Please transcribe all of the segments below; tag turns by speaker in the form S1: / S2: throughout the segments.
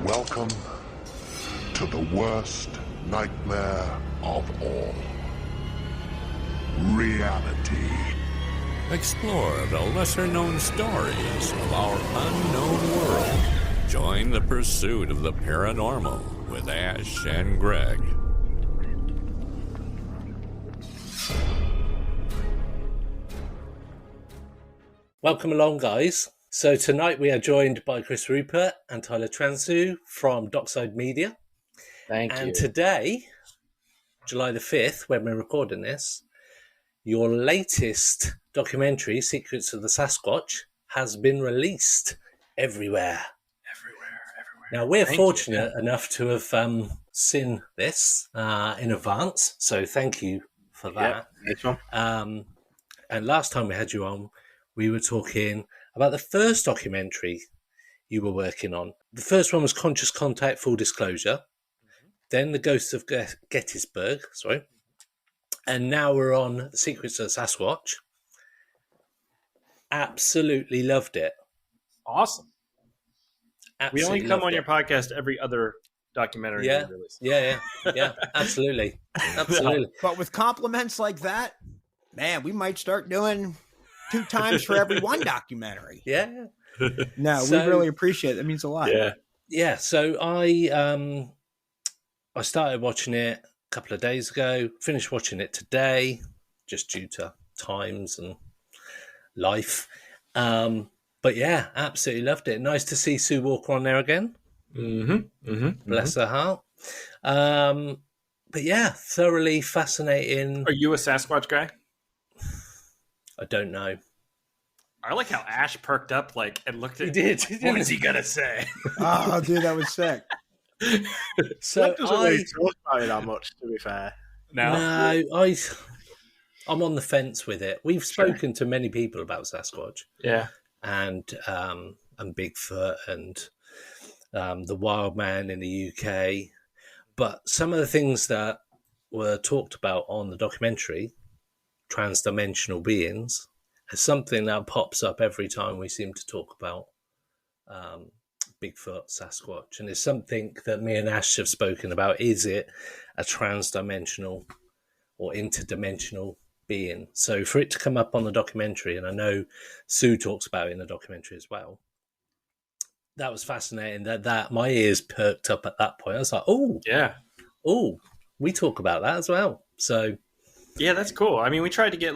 S1: Welcome to the worst nightmare of all. Reality.
S2: Explore the lesser-known stories of our unknown world. Join the pursuit of the paranormal with Ash and Greg.
S3: Welcome along, guys. So tonight we are joined by Chris Rupert and Tyler Transu from Dockside Media.
S4: Thank you.
S3: And today, July the 5th, when we're recording this, your latest documentary, Secrets of the Sasquatch, has been released everywhere. Now, we're fortunate enough to have seen this in advance, so thank you for that. And last time we had you on, we were talking about the first documentary you were working on. The first one was Conscious Contact, Full Disclosure. Then The Ghosts of Gettysburg, and now we're on The Secrets of the Sasquatch. Absolutely loved it.
S4: Awesome.
S3: Absolutely
S4: we only come on your podcast every other documentary we release.
S3: Yeah, absolutely.
S5: But with compliments like that, man, we might start doing 2 times for every one documentary.
S3: Yeah.
S5: No, we really appreciate it. That means a lot.
S3: Yeah. So I started watching it a couple of days ago, finished watching it today, just due to times and life. But yeah, absolutely loved it. Nice to see Sue Walker on there again. Bless her heart. But yeah, thoroughly fascinating.
S4: Are you a Sasquatch guy?
S3: I don't know.
S4: I like how Ash perked up and looked at
S3: What
S4: is he going to say?
S5: Oh, dude, that was sick.
S3: So
S6: doesn't really talk about it that much, to be fair.
S3: No, I'm on the fence with it. We've spoken to many people about Sasquatch.
S4: Yeah.
S3: And Bigfoot and the wild man in the UK. But some of the things that were talked about on the documentary, transdimensional beings, is something that pops up every time we seem to talk about Bigfoot, Sasquatch. And it's something that me and Ash have spoken about. Is it a transdimensional or interdimensional being? So for it to come up on the documentary, and I know Sue talks about it in the documentary as well, that was fascinating. That my ears perked up at that point. I was like, we talk about that as well. So
S4: yeah, that's cool. I mean, we tried to get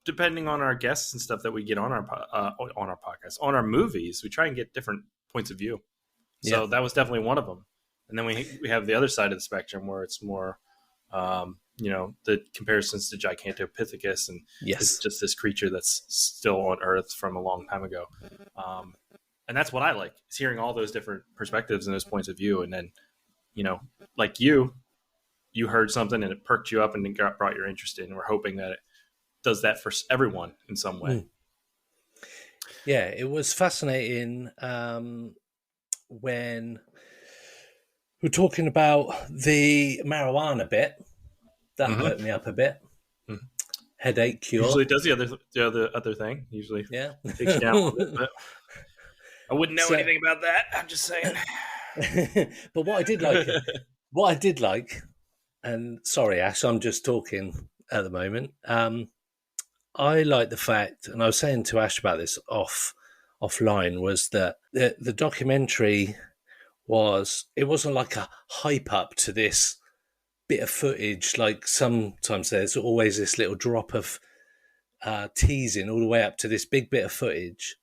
S4: depending on our guests and stuff that we get on our podcast, on our movies, we try and get different points of view. So that was definitely one of them. And then we have the other side of the spectrum where it's more the comparisons to Gigantopithecus, and it's just this creature that's still on Earth from a long time ago. And that's what I like, is hearing all those different perspectives and those points of view. And then, like you heard something and it perked you up and it brought your interest in. And we're hoping that it does that for everyone in some way.
S3: Yeah, it was fascinating when we're talking about the marijuana bit. That perked me up a bit. Headache cure.
S4: Usually it does the other thing. Usually takes you down a little bit. But I wouldn't know anything about that. I'm just saying.
S3: But what I did like, and sorry, Ash, I'm just talking at the moment. I like the fact, and I was saying to Ash about this offline, was that the documentary wasn't like a hype up to this bit of footage. Like sometimes there's always this little drop of teasing all the way up to this big bit of footage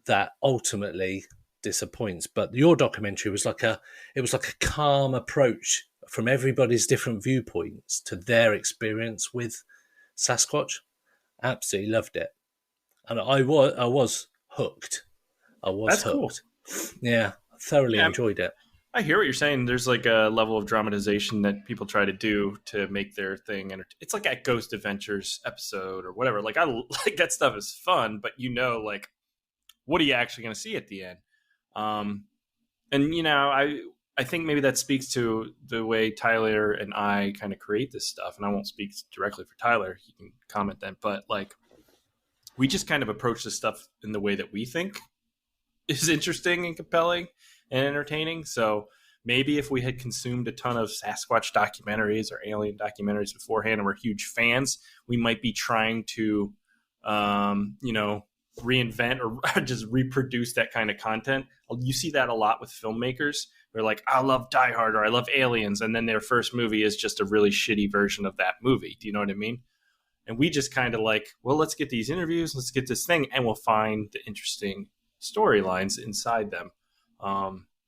S3: that ultimately disappoints. But your documentary was like a calm approach from everybody's different viewpoints to their experience with Sasquatch. Absolutely loved it, and I was hooked. That's hooked. Cool. Yeah, thoroughly enjoyed it.
S4: I hear what you're saying. There's like a level of dramatization that people try to do to make their thing, and it's like a Ghost Adventures episode or whatever. Like I like that stuff is fun, but what are you actually going to see at the end? And I think maybe that speaks to the way Tyler and I kind of create this stuff. And I won't speak directly for Tyler. He can comment then. But we just kind of approach this stuff in the way that we think is interesting and compelling. and entertaining. So maybe if we had consumed a ton of Sasquatch documentaries or alien documentaries beforehand and we're huge fans, we might be trying to, reinvent or just reproduce that kind of content. You see that a lot with filmmakers. They're like, I love Die Hard or I love Aliens. And then their first movie is just a really shitty version of that movie. Do you know what I mean? And we just kind of like, well, let's get these interviews, let's get this thing, and we'll find the interesting storylines inside them.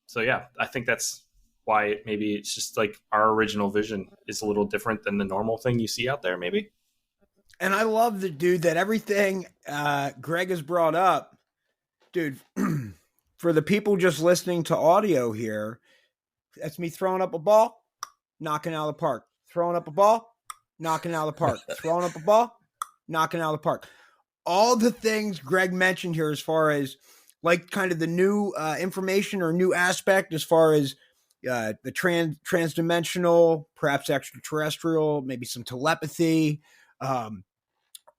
S4: So yeah, I think that's why maybe it's just like our original vision is a little different than the normal thing you see out there, maybe.
S5: And I love the dude that everything Greg has brought up, dude. For the people just listening to audio here, that's me throwing up a ball, knocking out of the park. Throwing up a ball, knocking out of the park. Throwing up a ball, knocking out of the park. All the things Greg mentioned here as far as like kind of the new information or new aspect as far as the transdimensional, perhaps extraterrestrial, maybe some telepathy.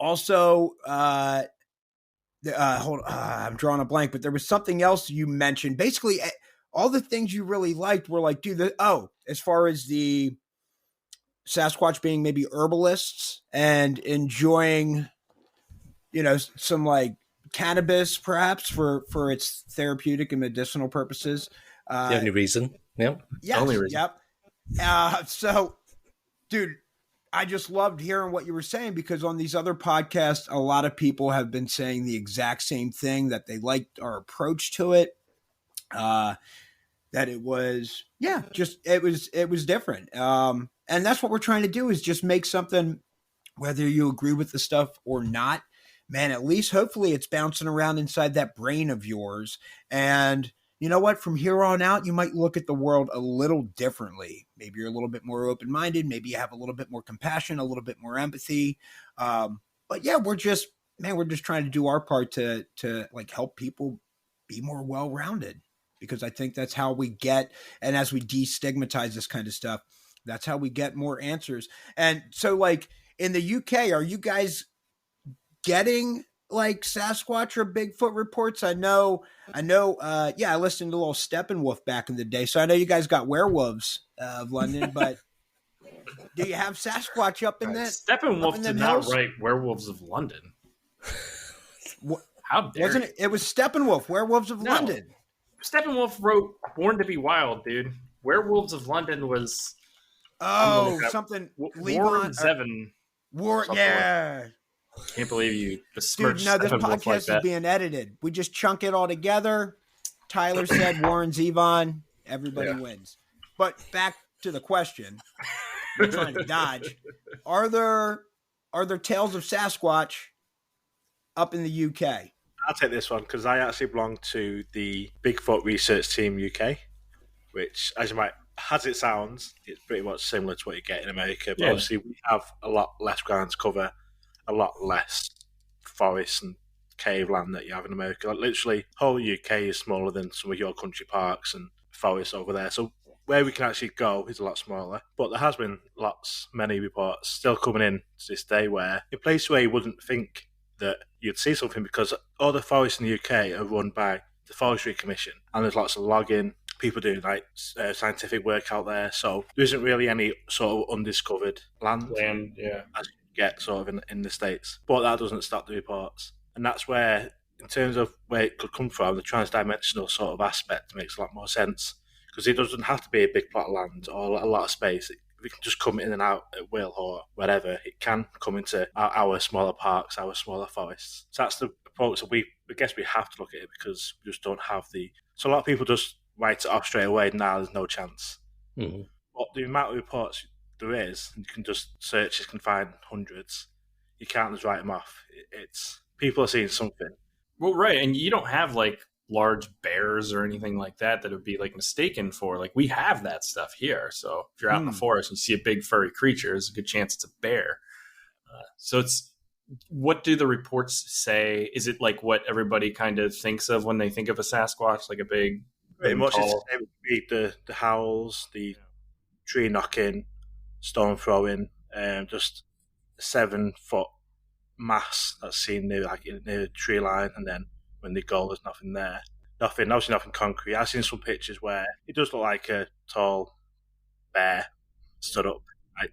S5: Also, hold on, I'm drawing a blank, but there was something else you mentioned. Basically, all the things you really liked were like, dude, as far as the Sasquatch being maybe herbalists and enjoying, some like cannabis perhaps for its therapeutic and medicinal purposes.
S3: The only reason. Yep.
S5: Yes,
S4: only reason.
S5: Yep. So, dude, I just loved hearing what you were saying because on these other podcasts, a lot of people have been saying the exact same thing, that they liked our approach to it. That it was, it was different. And that's what we're trying to do, is just make something, whether you agree with the stuff or not, man, at least hopefully it's bouncing around inside that brain of yours. And you know what? From here on out, you might look at the world a little differently. Maybe you're a little bit more open-minded. Maybe you have a little bit more compassion, a little bit more empathy. But yeah, we're just trying to do our part to like help people be more well-rounded, because I think that's how we get, and as we destigmatize this kind of stuff, that's how we get more answers. And so like in the UK, are you guys getting like Sasquatch or Bigfoot reports? I know. I listened to a little Steppenwolf back in the day, so I know you guys got Werewolves of London, but do you have Sasquatch up in that?
S4: Steppenwolf did not write Werewolves of London. How dare
S5: wasn't it? It was Steppenwolf, Werewolves of London.
S4: Steppenwolf wrote Born to be Wild, dude. Werewolves of London was
S5: something.
S4: Warren Zevon.
S5: Yeah.
S4: Can't believe you besmirched.
S5: Dude, no, this
S4: Steppenwolf
S5: podcast
S4: like that.
S5: is being edited. We just chunk it all together. Tyler said Warren Zevon. Everybody wins. But back to the question. We're trying to dodge. Are there tales of Sasquatch up in the UK?
S6: I'll take this one because I actually belong to the Bigfoot research team UK, which, as it sounds, it's pretty much similar to what you get in America. But obviously, we have a lot less ground to cover, a lot less forest and cave land that you have in America. Like, literally, whole UK is smaller than some of your country parks and forests over there. So where we can actually go is a lot smaller. But there has been many reports still coming in to this day where a place where you wouldn't think that you'd see something, because all the forests in the UK are run by the Forestry Commission, and there's lots of logging, people doing like scientific work out there. So there isn't really any sort of undiscovered land, as you get sort of in the States. But that doesn't stop the reports, and that's where, in terms of where it could come from, the transdimensional sort of aspect makes a lot more sense, because it doesn't have to be a big plot of land or a lot of space. It can just come in and out at will or wherever. It can come into our smaller parks, our smaller forests. So that's the approach that I guess we have to look at it, because we just don't have so a lot of people just write it off straight away. Now there's no chance.
S3: Mm-hmm.
S6: But the amount of reports there is, you can just search, you can find hundreds. You can't just write them off. It's people are seeing something.
S4: Well, right, and you don't have like large bears or anything like that would be like mistaken for. Like, we have that stuff here. So if you're out in the forest and you see a big furry creature, there's a good chance it's a bear. So it's, what do the reports say? Is it like what everybody kind of thinks of when they think of a Sasquatch, like a big,
S6: pretty much
S4: tall?
S6: it would be the howls, the tree knocking, stone throwing, just a 7-foot mass that's seen near the tree line, and then when they go, there's nothing there. nothing concrete. I've seen some pictures where it does look like a tall bear stood up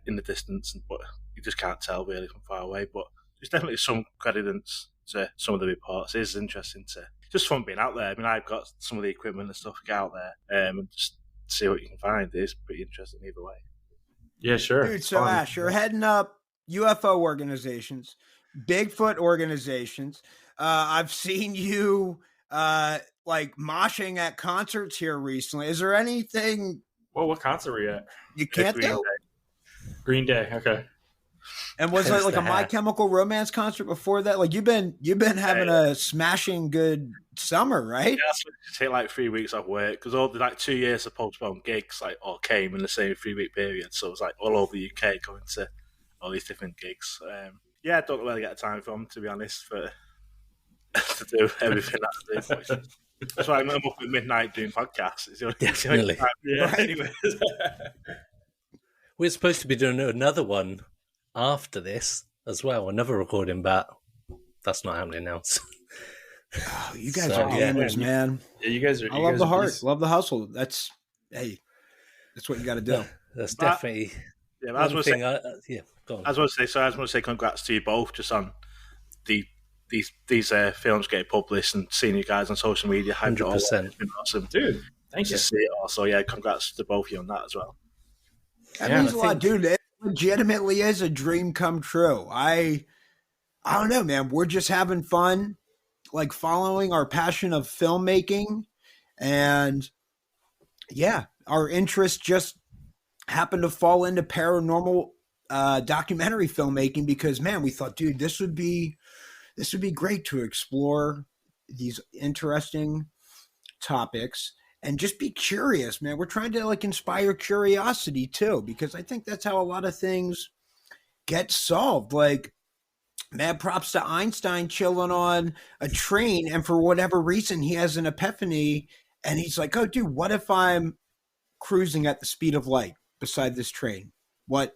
S6: in the distance, but you just can't tell really from far away. But there's definitely some credence to some of the reports. It is interesting just fun being out there. I mean, I've got some of the equipment and stuff to get out there and just see what you can find. It is pretty interesting either way.
S4: Yeah, sure.
S5: Dude, so Ash, you're heading up UFO organizations, Bigfoot organizations. I've seen you like moshing at concerts here recently. Is there anything?
S4: Well, what concert were you at?
S5: You can't do?
S4: Green Day. Okay.
S5: And was it like a My Chemical Romance concert before that? Like you've been having a smashing good summer, right?
S6: Yeah, that's to take like 3 weeks off work because all the like 2 years of postponed gigs like all came in the same 3 week period. So it was like all over the UK going to all these different gigs. I don't know where to get the time from, to be honest, for to do everything that I do. That's why I'm up at midnight doing podcasts.
S3: Definitely.
S4: Yeah. Anyways.
S3: We're supposed to be doing another one after this as well, another recording, but that's not happening now.
S5: Oh, you guys are gamers, man.
S4: Yeah, you guys are.
S5: I love the heart, love the hustle. That's what you got to do.
S3: That's definitely.
S6: Yeah, I was going to say.
S3: Go on.
S6: I was going to say congrats to you both just on these films getting published and seeing you guys on social media.
S3: 100%.
S6: It's been awesome,
S4: dude. Thank you.
S6: To see it also, yeah. Congrats to both of you on that as well.
S5: That means a lot, dude. It legitimately is a dream come true. I don't know, man. We're just having fun, like following our passion of filmmaking, and our interest just happened to fall into paranormal documentary filmmaking because, man, we thought, dude, this would be great to explore these interesting topics and just be curious, man. We're trying to like inspire curiosity too, because I think that's how a lot of things get solved. Like, mad props to Einstein chilling on a train, and for whatever reason, he has an epiphany, and he's like, "Oh, dude, what if I'm cruising at the speed of light beside this train? What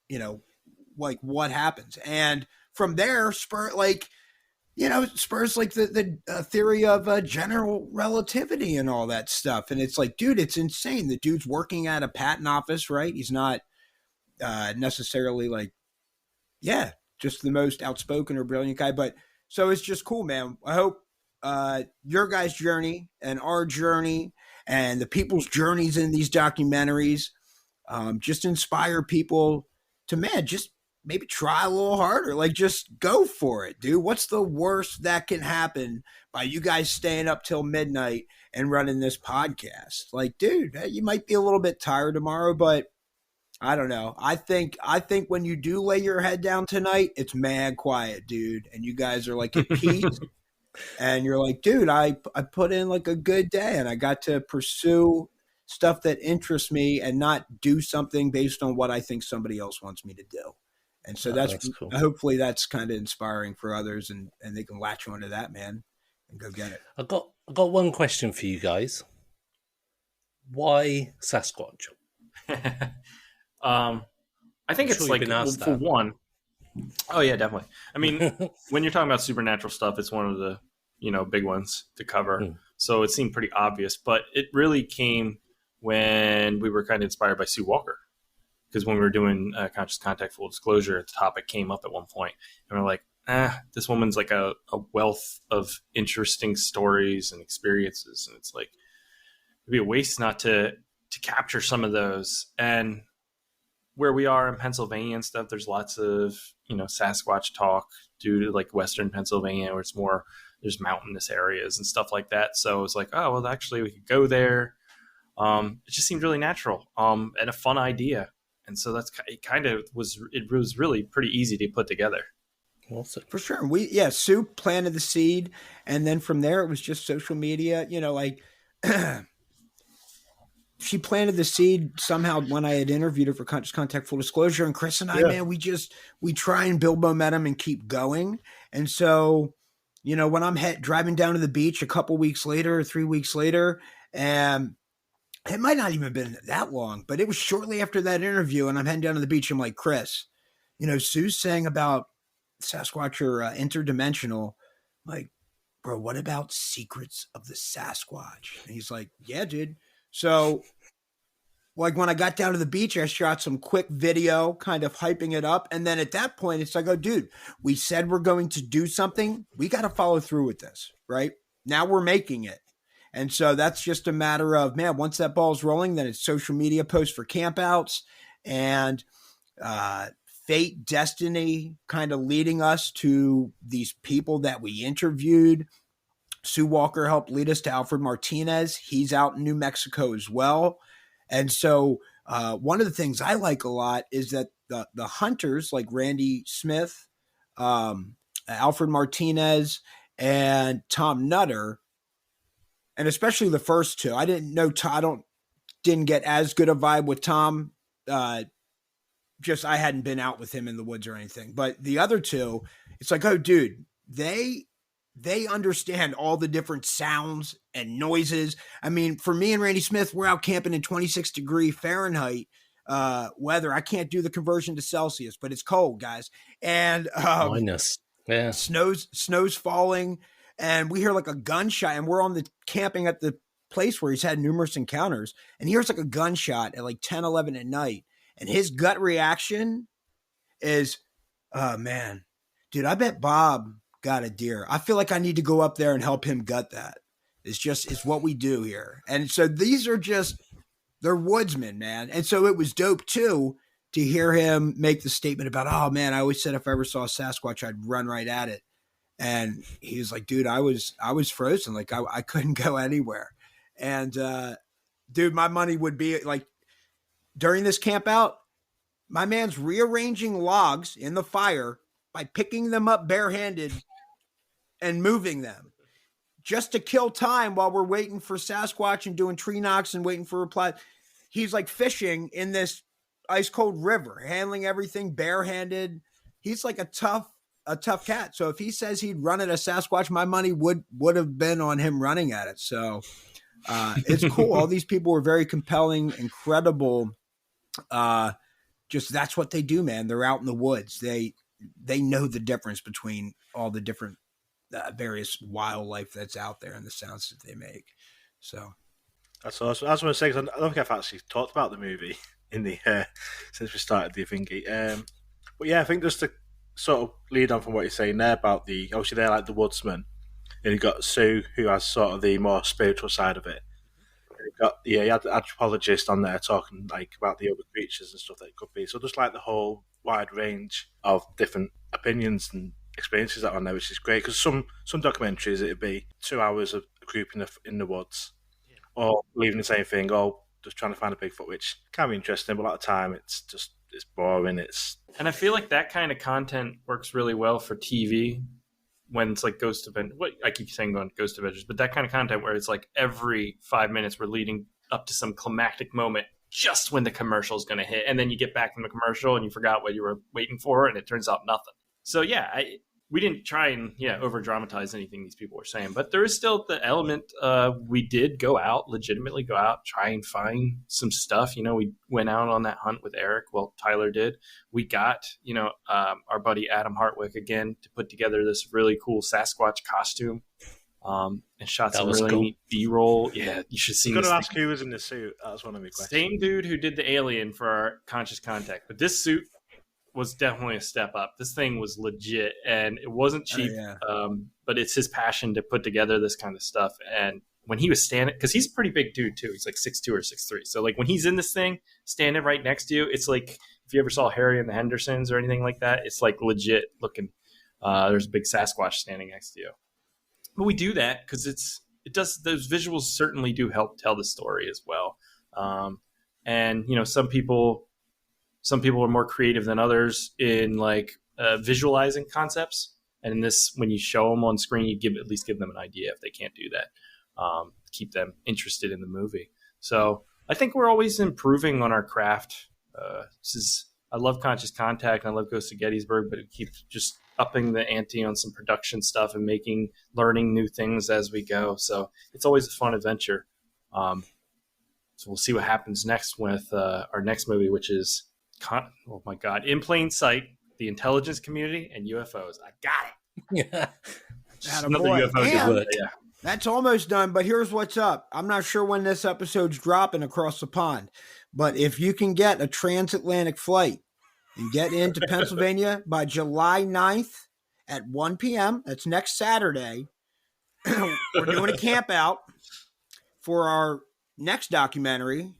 S5: happens?" And from there, spurs like the theory of general relativity and all that stuff. And it's like, dude, it's insane. The dude's working at a patent office, right? He's not necessarily like, just the most outspoken or brilliant guy. But so it's just cool, man. I hope your guys' journey and our journey and the people's journeys in these documentaries just inspire people to, man, just maybe try a little harder. Like, just go for it, dude. What's the worst that can happen by you guys staying up till midnight and running this podcast? Like, dude, you might be a little bit tired tomorrow, but I don't know. I think when you do lay your head down tonight, it's mad quiet, dude. And you guys are like at peace. And you're like, dude, I put in like a good day and I got to pursue stuff that interests me and not do something based on what I think somebody else wants me to do. And so that's cool. Hopefully that's kind of inspiring for others and they can latch onto that, man, and go get it.
S3: I got one question for you guys. Why Sasquatch?
S4: I think it's like, for one. Oh yeah, definitely. I mean, when you're talking about supernatural stuff, it's one of the, big ones to cover. So it seemed pretty obvious, but it really came when we were kind of inspired by Sue Walker. Because when we were doing Conscious Contact Full Disclosure, the topic came up at one point, and we're like, this woman's like a wealth of interesting stories and experiences, and it's like, it'd be a waste not to capture some of those. And where we are in Pennsylvania and stuff, there's lots of, Sasquatch talk due to like Western Pennsylvania, where it's more, there's mountainous areas and stuff like that. So it's like, oh, well, actually we could go there. It just seemed really natural and a fun idea. And so it was really pretty easy to put together.
S5: Awesome. For sure. Sue planted the seed. And then from there, it was just social media, like she planted the seed somehow when I had interviewed her for Conscious Contact Full Disclosure. And Chris and I, man, we try and build momentum and keep going. And so, when I'm driving down to the beach a couple weeks later or 3 weeks later, and it might not even have been that long, but it was shortly after that interview, and I'm heading down to the beach. I'm like, Chris, Sue's saying about Sasquatch or interdimensional. Like, bro, what about Secrets of the Sasquatch? And he's like, yeah, dude. So like when I got down to the beach, I shot some quick video kind of hyping it up. And then at that point, it's like, oh, dude, we said we're going to do something. We got to follow through with this, right? Now we're making it. And so that's just a matter of, man, once that ball's rolling, then it's social media posts for campouts and fate, destiny kind of leading us to these people that we interviewed. Sue Walker helped lead us to Alfred Martinez. He's out in New Mexico as well. And so one of the things I like a lot is that the hunters like Randy Smith, Alfred Martinez, and Tom Nutter, and especially the first two. I didn't know didn't get as good a vibe with Tom. Just I hadn't been out with him in the woods or anything. But the other two, it's like, oh, dude, they understand all the different sounds and noises. I mean, for me and Randy Smith, we're out camping in 26-degree Fahrenheit weather. I can't do the conversion to Celsius, but it's cold, guys. And
S3: minus, yeah,
S5: snow's falling, and we hear like a gunshot, and we're on the camping at the place where he's had numerous encounters, and he hears like a gunshot at like 10, 11 at night, and his gut reaction is, oh man, dude, I bet Bob got a deer. I feel like I need to go up there and help him gut that. It's what we do here. And so these are they're woodsmen, man. And so it was dope too to hear him make the statement about, oh man, I always said if I ever saw a Sasquatch, I'd run right at it. And he was like, dude, I was frozen. Like I couldn't go anywhere. And dude, my money would be like during this camp out, my man's rearranging logs in the fire by picking them up barehanded and moving them just to kill time while we're waiting for Sasquatch and doing tree knocks and waiting for reply. He's like fishing in this ice cold river, handling everything barehanded. He's like a tough cat. So if he says he'd run at a Sasquatch, my money would have been on him running at it. So it's cool. All these people were very compelling, incredible. Just that's what they do, man. They're out in the woods. They know the difference between all the different various wildlife that's out there and the sounds that they make. So
S6: that's awesome. I was going to say, because I don't think I've actually talked about the movie in the since we started the thingy. But yeah, I think just to sort of lead on from what you're saying there about obviously they're like the woodsman, and you've got Sue who has sort of the more spiritual side of it. You had the anthropologist on there talking like about the other creatures and stuff that it could be. So just like the whole wide range of different opinions and experiences that are on there, which is great. Because some documentaries it'd be 2 hours of a group in the woods, or believing the same thing, or just trying to find a Bigfoot, which can be interesting, but a lot of the time it's boring.
S4: And I feel like that kind of content works really well for TV. When it's like Ghost Adventures, I keep saying going Ghost Adventures, but that kind of content where it's like every 5 minutes we're leading up to some climactic moment just when the commercial is going to hit. And then you get back from the commercial and you forgot what you were waiting for and it turns out nothing. So yeah, we didn't try and over dramatize anything these people were saying, but there is still the element. We did legitimately go out, try and find some stuff. We went out on that hunt with Eric. Well, Tyler did. We got, our buddy Adam Hartwick again to put together this really cool Sasquatch costume and shot some really cool neat B-roll. Yeah, you should see.
S6: I'm going to ask who was in the suit. That was one of my questions.
S4: Same dude who did the alien for our Conscious Contact, but this suit was definitely a step up. This thing was legit and it wasn't cheap, but it's his passion to put together this kind of stuff. And when he was standing, because he's a pretty big dude too, he's like 6'2" or 6'3". So like when he's in this thing, standing right next to you, it's like if you ever saw Harry and the Hendersons or anything like that, it's like legit looking. There's a big Sasquatch standing next to you. But we do that because those visuals certainly do help tell the story as well. And some people are more creative than others in like visualizing concepts. And in this, when you show them on screen, you at least give them an idea if they can't do that, keep them interested in the movie. So I think we're always improving on our craft. I love Conscious Contact and I love Ghost of Gettysburg, but it keeps just upping the ante on some production stuff and learning new things as we go. So it's always a fun adventure. So we'll see what happens next with our next movie, which is oh my God, In Plain Sight, the intelligence community and UFOs. I got it.
S3: Yeah.
S4: Another
S5: Attaboy.
S4: UFO
S5: And
S4: work. Yeah.
S5: that's almost done, but here's what's up. I'm not sure when this episode's dropping across the pond, but if you can get a transatlantic flight and get into Pennsylvania by July 9th at 1 p.m., that's next Saturday, we're doing a camp out for our next documentary,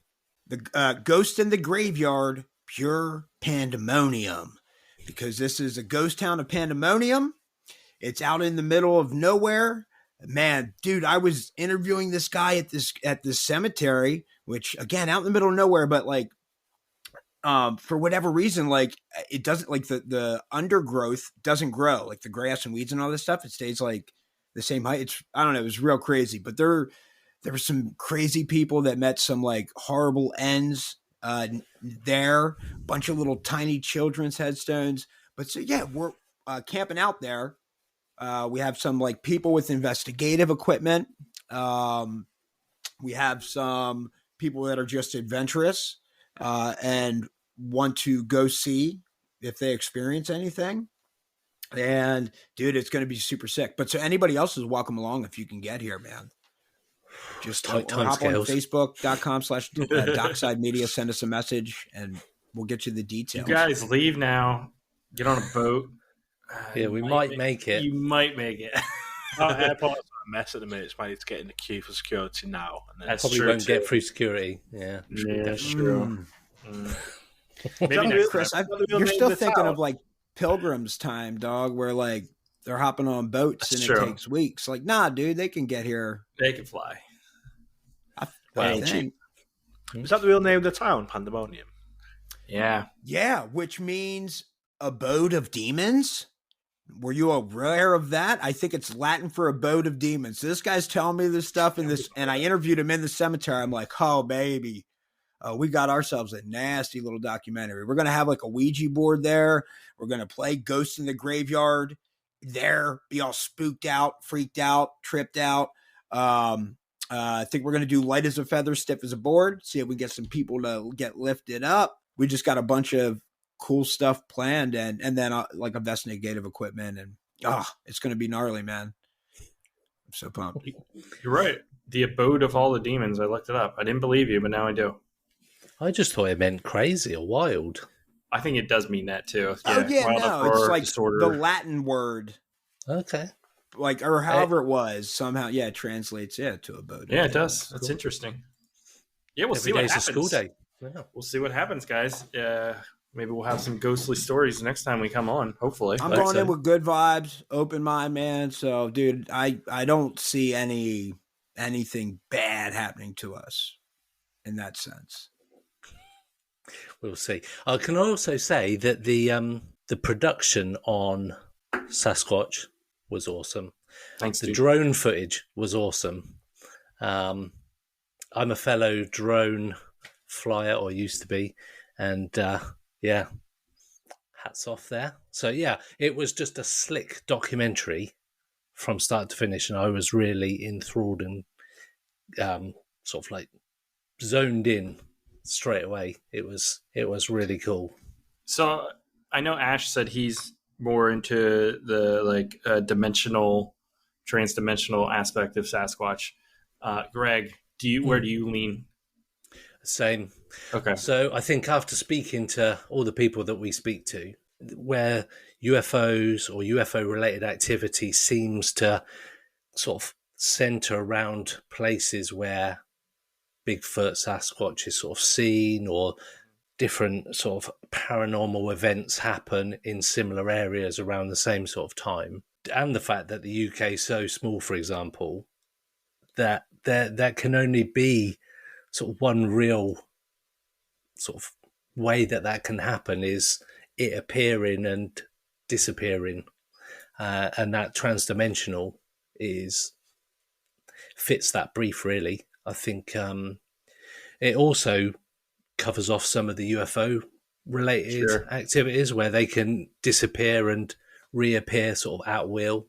S5: The Ghost in the Graveyard, Pure Pandemonium, because this is a ghost town of pandemonium. It's out in the middle of nowhere. Man, dude, I was interviewing this guy at this cemetery, which again, out in the middle of nowhere, but like, for whatever reason, like it doesn't, like the undergrowth doesn't grow, like the grass and weeds and all this stuff. It stays like the same height. I don't know. It was real crazy, but there were some crazy people that met some like horrible ends there, a bunch of little tiny children's headstones. But so, yeah, we're camping out there. We have some like people with investigative equipment. We have some people that are just adventurous and want to go see if they experience anything. And dude, it's going to be super sick. But so anybody else is welcome along if you can get here, man. Just hop on Facebook.com/Dockside Media. Send us a message and we'll get you the details.
S4: You guys leave now. Get on a boat.
S3: Yeah, we might make it.
S4: You might make it.
S6: Airport's a mess at the minute. It's might need to get in the queue for security now. And then
S4: That's
S3: Probably
S4: true
S3: won't
S4: too.
S3: get through security. Yeah.
S4: That's true. Maybe
S5: Maybe
S4: next
S5: Chris,
S4: time.
S5: you're still thinking of like Pilgrim's time, dog, where like they're hopping on boats
S4: That's
S5: and
S4: true.
S5: it takes weeks. Like, nah, dude, they can get here.
S4: They can fly.
S5: I
S4: cheap.
S5: think.
S6: Is that the real name of the town, Pandemonium?
S4: Yeah.
S5: Yeah, which means abode of demons. Were you aware of that? I think it's Latin for abode of demons. This guy's telling me this stuff and I interviewed him in the cemetery. I'm like, oh baby, we got ourselves a nasty little documentary. We're gonna have like a Ouija board there. We're gonna play Ghost in the Graveyard there, be all spooked out, freaked out, tripped out. I think we're gonna do light as a feather, stiff as a board. See if we can get some people to get lifted up. We just got a bunch of cool stuff planned and then like investigative equipment and it's going to be gnarly, man. I'm so pumped.
S4: You're right. The abode of all the demons. I looked it up. I didn't believe you, but now I do.
S3: I just thought it meant crazy or wild.
S4: I think it does mean that too.
S5: Wild it's like
S4: disorder.
S5: the Latin word,
S3: Okay.
S5: like, or however it was somehow. Yeah, it translates to abode.
S4: Yeah, it does. That's interesting. Yeah, we'll see what
S3: Every day's
S4: happens.
S3: a school day. Yeah.
S4: We'll see what happens, guys. Maybe we'll have some ghostly stories next time we come on. Hopefully,
S5: I'm going in with good vibes, open mind, man. So, dude, I don't see anything bad happening to us in that sense.
S3: We'll see. I can also say that the production on Sasquatch was awesome.
S4: Thanks.
S3: The drone footage was awesome. I'm a fellow drone flyer, or used to be, and hats off there. So yeah, it was just a slick documentary from start to finish, and I was really enthralled and sort of like zoned in straight away. It was really cool.
S4: So I know Ash said he's more into the transdimensional aspect of Sasquatch. Greg, where do you lean?
S3: Same.
S4: Okay.
S3: So I think after speaking to all the people that we speak to, where UFOs or UFO related activity seems to sort of center around places where Bigfoot, Sasquatch is sort of seen, or different sort of paranormal events happen in similar areas around the same sort of time. And the fact that the UK is so small, for example, that there can only be sort of one real sort of way that can happen is it appearing and disappearing. And that transdimensional fits that brief, really. I think it also covers off some of the UFO related activities where they can disappear and reappear sort of at will.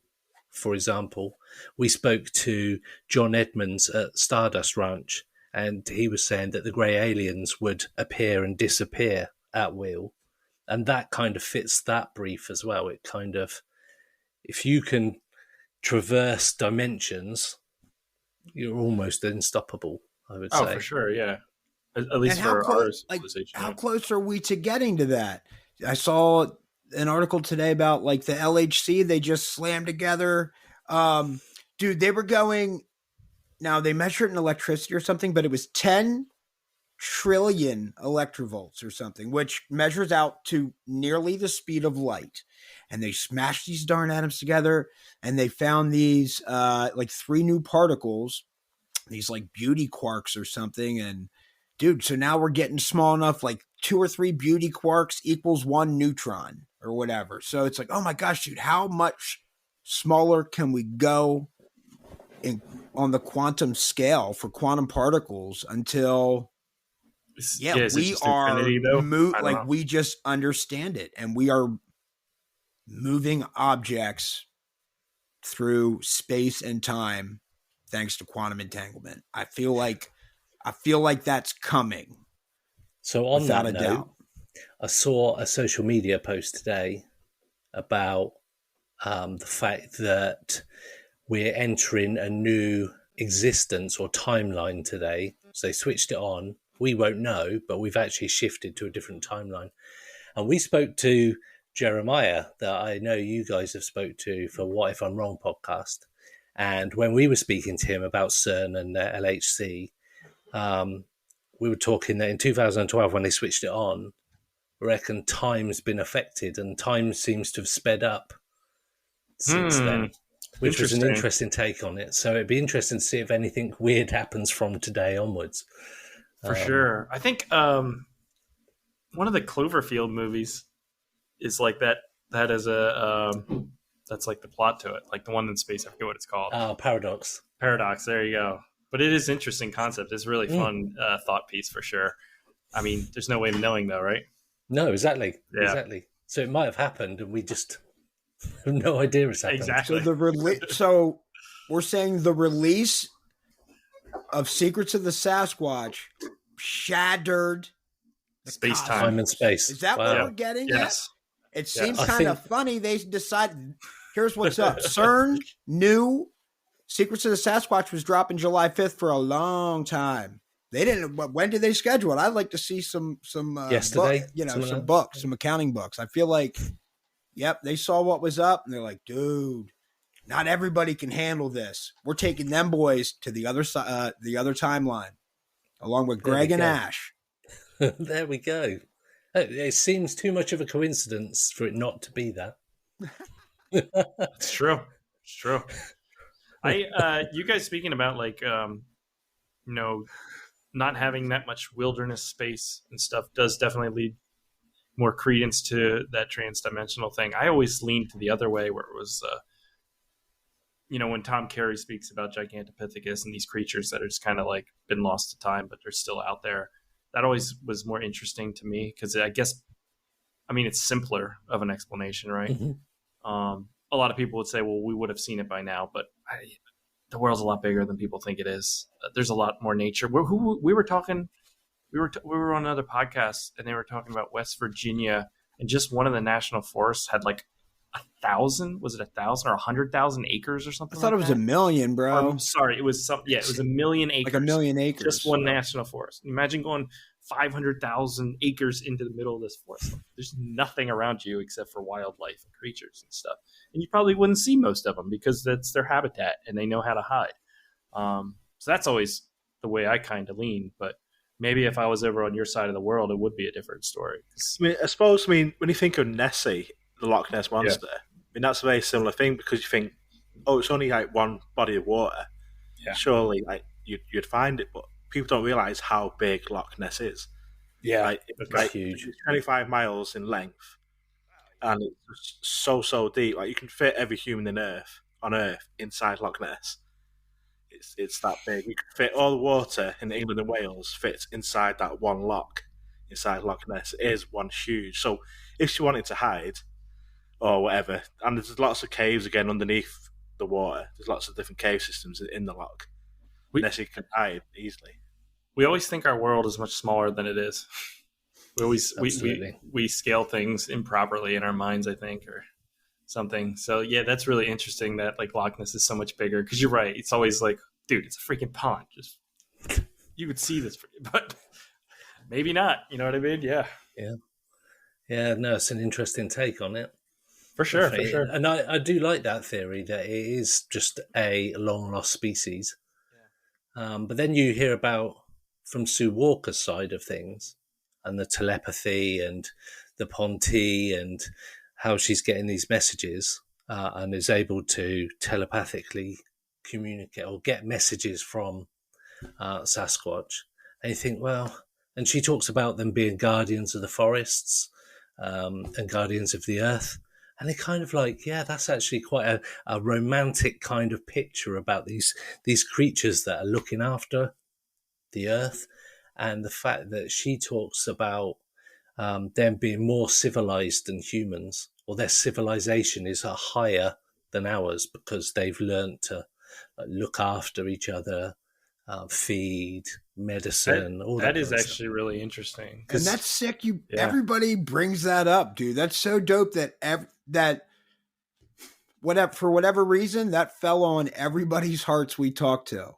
S3: For example, we spoke to John Edmonds at Stardust Ranch, and he was saying that the grey aliens would appear and disappear at will. And that kind of fits that brief as well. It kind of, if you can traverse dimensions, you're almost unstoppable, I would say.
S4: Oh, for sure, yeah. At least for our civilization.
S5: How close are we to getting to that? I saw an article today about like the LHC. They just slammed together. Dude, they were going. Now they measure it in electricity or something, but it was 10 trillion electrovolts or something, which measures out to nearly the speed of light. And they smashed these darn atoms together, and they found these like 3 new particles, these like beauty quarks or something. And dude, so now we're getting small enough, like 2 or 3 beauty quarks equals 1 neutron or whatever. So it's like, oh my gosh, dude, how much smaller can we go on the quantum scale for quantum particles until we are like we just understand it, and we are moving objects through space and time thanks to quantum entanglement. I feel like that's coming.
S3: So on that note, I saw a social media post today about the fact that we're entering a new existence or timeline today. So they switched it on. We won't know, but we've actually shifted to a different timeline. And we spoke to Jeremiah, that I know you guys have spoke to for What If I'm Wrong podcast. And when we were speaking to him about CERN and LHC, we were talking that in 2012, when they switched it on, I reckon time's been affected and time seems to have sped up since then, which was an interesting take on it. So it'd be interesting to see if anything weird happens from today onwards.
S4: For sure. I think one of the Cloverfield movies is like that. That is that's like the plot to it, like the one in space. I forget what it's called.
S3: Paradox.
S4: Paradox. There you go. But it is an interesting concept. It's a really fun thought piece for sure. I mean, there's no way of knowing though, right?
S3: No, exactly.
S4: Yeah.
S3: Exactly. So it might have happened and we just have no idea it's happened.
S4: Exactly.
S5: So we're saying the release of Secrets of the Sasquatch shattered
S4: space
S3: time and space.
S5: Is that what we're getting?
S4: Yes.
S5: It seems kind of funny. They decided, here's what's up. CERN knew Secrets of the Sasquatch was dropping July 5th for a long time. They didn't. When did they schedule it? I'd like to see some
S3: yesterday.
S5: Some books, some accounting books. I feel like, they saw what was up and they're like, dude, not everybody can handle this. We're taking them boys to the other side, the other timeline, along with Greg and Ash.
S3: There we go. It seems too much of a coincidence for it not to be that.
S4: It's true. It's true. You guys speaking about like, not having that much wilderness space and stuff does definitely lead more credence to that transdimensional thing. I always leaned to the other way, where it was, when Tom Carey speaks about Gigantopithecus and these creatures that are just kind of like been lost to time, but they're still out there. That always was more interesting to me because I guess, it's simpler of an explanation, right? Mm-hmm. A lot of people would say, well, we would have seen it by now, but the world's a lot bigger than people think it is. There's a lot more nature. We were talking, we were on another podcast and they were talking about West Virginia, and just one of the national forests had like 1,000, was it 1,000 or 100,000 acres or something?
S5: I thought it was 1 million, bro.
S4: Sorry, it was it was 1 million acres.
S5: Like 1 million acres.
S4: Just one national forest. Imagine going 500,000 acres into the middle of this forest. There's nothing around you except for wildlife and creatures and stuff. And you probably wouldn't see most of them because that's their habitat and they know how to hide. So that's always the way I kind of lean. But maybe if I was ever on your side of the world, it would be a different story.
S6: I suppose when you think of Nessie, the Loch Ness Monster, that's a very similar thing because you think, it's only like one body of water. Yeah. Surely like you'd find it, but people don't realize how big Loch Ness is.
S3: Yeah, it's huge.
S6: It's 25 miles in length, and it's so deep. Like you can fit every human on Earth inside Loch Ness. It's that big. You can fit all the water in England and Wales fits inside that one loch, inside Loch Ness. It is one huge. So if you wanted to hide or whatever, and there's lots of caves again underneath the water. There's lots of different cave systems in the loch. Nessie can hide easily.
S4: We always think our world is much smaller than it is. We always we scale things improperly in our minds, I think, or something. So yeah, that's really interesting that like Loch Ness is so much bigger, because you're right. It's always like, dude, it's a freaking pond. Just you would see this, but maybe not. You know what I mean? Yeah.
S3: Yeah. No, it's an interesting take on it.
S4: For sure.
S3: And I do like that theory that it is just a long lost species. But then you hear about from Sue Walker's side of things, and the telepathy and the Ponti and how she's getting these messages and is able to telepathically communicate or get messages from Sasquatch. And you think, well, and she talks about them being guardians of the forests and guardians of the earth. And they're kind of like, yeah, that's actually quite a romantic kind of picture about these creatures that are looking after the earth. And the fact that she talks about them being more civilized than humans, or their civilization is higher than ours because they've learned to look after each other, feed, medicine, all that.
S4: That is actually really interesting.
S5: And that's sick. Everybody brings that up, dude. That's so dope that for whatever reason, that fell on everybody's hearts we talked to.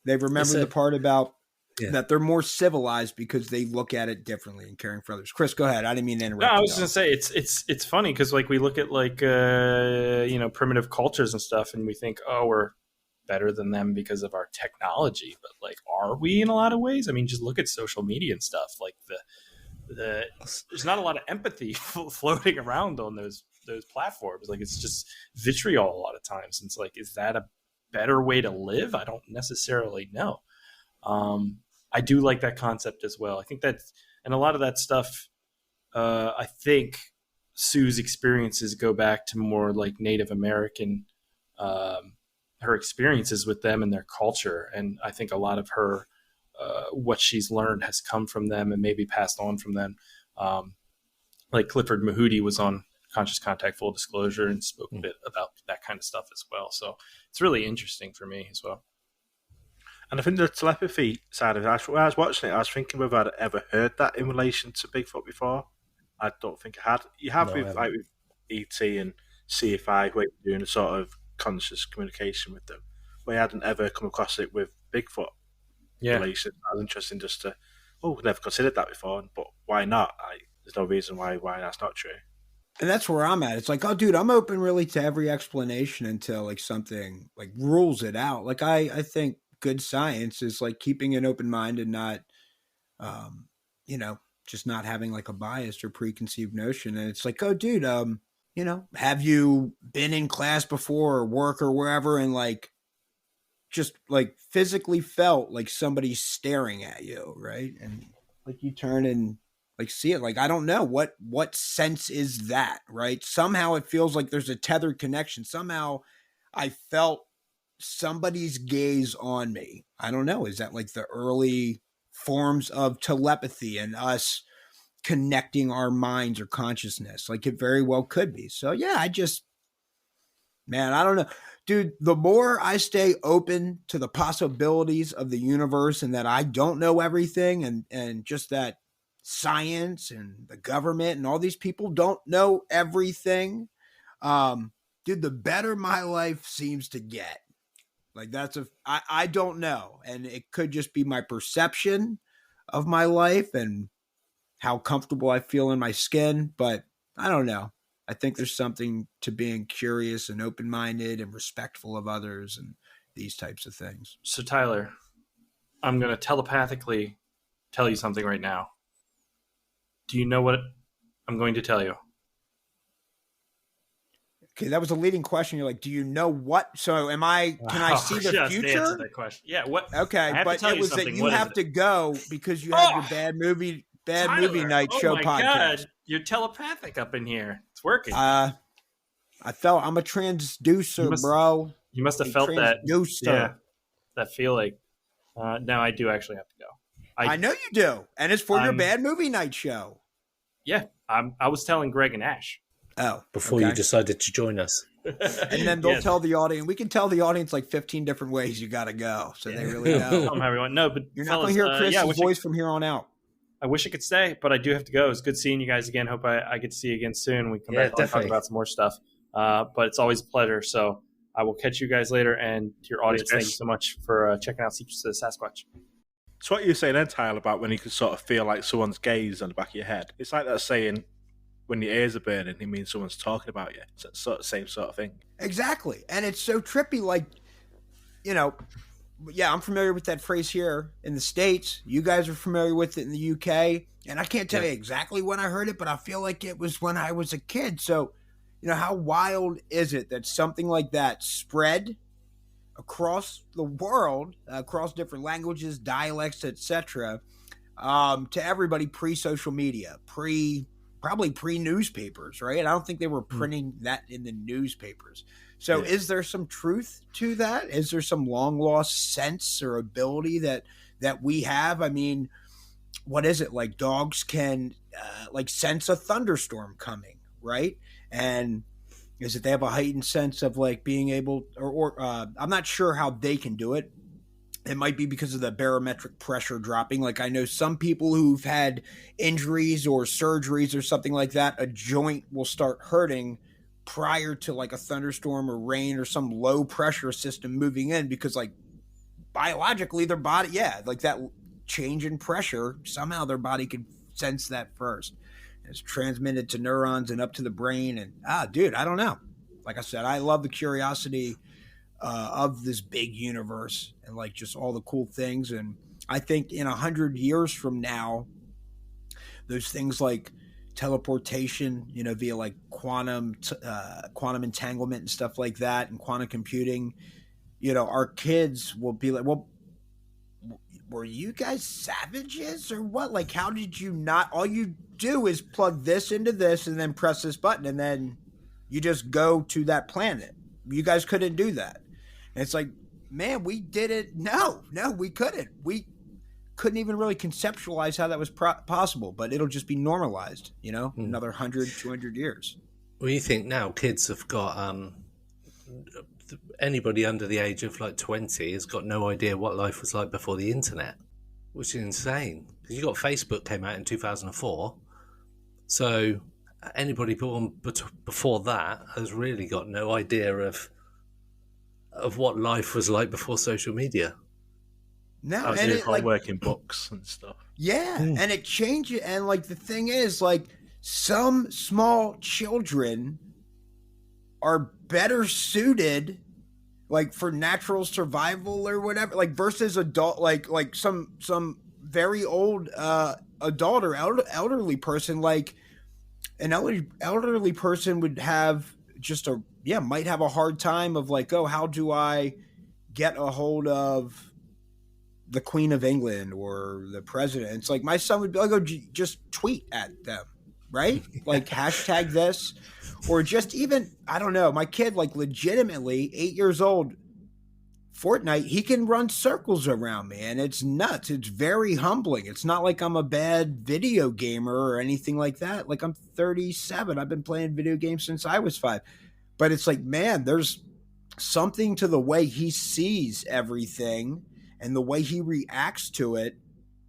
S5: They remember the part about that they're more civilized because they look at it differently and caring for others. Chris, go ahead. I didn't mean to interrupt.
S4: No, I was going to say it's funny because like we look at like primitive cultures and stuff, and we think, oh, we're better than them because of our technology, but like, are we in a lot of ways? I mean, just look at social media and stuff. Like there's not a lot of empathy floating around on those platforms. Like it's just vitriol a lot of times. And it's like, is that a better way to live? I don't necessarily know. I do like that concept as well. I think and a lot of that stuff, I think Sue's experiences go back to more like Native American, her experiences with them and their culture. And I think a lot of her, what she's learned has come from them and maybe passed on from them. Like Clifford Mahudi was on Conscious Contact Full Disclosure and spoke a bit about that kind of stuff as well. So it's really interesting for me as well.
S6: And I think the telepathy side of it, when I was watching it, I was thinking whether I'd ever heard that in relation to Bigfoot before. I don't think I had. You have with E.T. and CFI, where you're doing a sort of conscious communication with them, but I hadn't ever come across it with Bigfoot relation. That was interesting just to, never considered that before, but why not? There's no reason why that's not true.
S5: And that's where I'm at. It's like, oh, dude, I'm open really to every explanation until like something like rules it out. Like I think good science is like keeping an open mind and not, just not having like a biased or preconceived notion. And it's like, oh, dude, have you been in class before or work or wherever and like just like physically felt like somebody staring at you, right? And like you turn and like see it. Like, I don't know what sense is that, right? Somehow it feels like there's a tethered connection. Somehow I felt somebody's gaze on me. I don't know. Is that like the early forms of telepathy and us connecting our minds or consciousness? Like it very well could be. So yeah, I don't know, dude. The more I stay open to the possibilities of the universe and that I don't know everything and just that science and the government and all these people don't know everything, dude, the better my life seems to get. Like I don't know. And it could just be my perception of my life and how comfortable I feel in my skin, but I don't know. I think there's something to being curious and open-minded and respectful of others and these types of things.
S4: So Tyler, I'm going to telepathically tell you something right now. Do you know what I'm going to tell you?
S5: Okay, that was a leading question. You're like, do you know what? So can I see the future?
S4: Answer that question. Yeah. What?
S5: Okay, but it was that you have to go because you have your bad movie night show podcast. God,
S4: you're telepathic up in here. It's working.
S5: I'm a transducer, bro.
S4: You must have felt that. Yeah, that feeling. Now I do actually have to go.
S5: I know you do, and it's for your bad movie night show.
S4: Yeah, I was telling Greg and Ash.
S5: Oh,
S3: before you decided to join us.
S5: And then they'll tell the audience. We can tell the audience like 15 different ways you got to go, so they really know.
S4: Tell them everyone. No, but
S5: you're not going to hear Chris's voice from here on out.
S4: I wish I could stay, but I do have to go. It's good seeing you guys again. Hope I get to see you again soon. We come back and talk about some more stuff. But it's always a pleasure. So I will catch you guys later. And to your audience, thank you so much for checking out Secrets of the Sasquatch.
S6: So what you were saying then, Tyler, about when you can sort of feel like someone's gaze on the back of your head. It's like that saying, when your ears are burning, it means someone's talking about you. It's that sort of same sort of thing.
S5: Exactly. And it's so trippy, like, you know, yeah, I'm familiar with that phrase here in the States. You guys are familiar with it in the UK. And I can't tell you exactly when I heard it, but I feel like it was when I was a kid. So, you know, how wild is it that something like that spread across the world, across different languages, dialects, etc., to everybody pre-social media, probably pre-newspapers, right? I don't think they were printing that in the newspapers. So is there some truth to that? Is there some long-lost sense or ability that we have? I mean, what is it? Like dogs can like sense a thunderstorm coming, right? And is it they have a heightened sense of like being able, or I'm not sure how they can do it. It might be because of the barometric pressure dropping. Like I know some people who've had injuries or surgeries or something like that, a joint will start hurting prior to like a thunderstorm or rain or some low pressure system moving in, because like biologically their body, like that change in pressure, somehow their body could sense that first. It's transmitted to neurons and up to the brain. And dude, I don't know. Like I said, I love the curiosity of this big universe and like just all the cool things. And I think in 100 years from now, those things like teleportation, you know, via like quantum entanglement and stuff like that, and quantum computing, you know, our kids will be like, well, were you guys savages or what? Like, how did you not? All you do is plug this into this and then press this button and then you just go to that planet. You guys couldn't do that. And it's like, man, we did it. No, we couldn't. We couldn't even really conceptualize how that was possible, but it'll just be normalized, you know, another 100, 200 years.
S3: Well, you think now kids have got, anybody under the age of like 20 has got no idea what life was like before the internet, which is insane. Because you got Facebook came out in 2004. So anybody born before that has really got no idea of what life was like before social media.
S5: No,
S6: I was doing homework in books and stuff. Yeah,
S5: and it changes. And like the thing is, like some small children are better suited, like for natural survival or whatever, like versus adult, like some very old adult or elderly person. Like an elderly person would have just might have a hard time of like, oh, how do I get a hold of the Queen of England or the president? It's like my son would be like, oh, just tweet at them, right? Like hashtag this, or just even, I don't know, my kid, like legitimately 8 years old, Fortnite, he can run circles around me and it's nuts. It's very humbling. It's not like I'm a bad video gamer or anything like that. Like I'm 37. I've been playing video games since I was 5. But it's like, man, there's something to the way he sees everything and the way he reacts to it,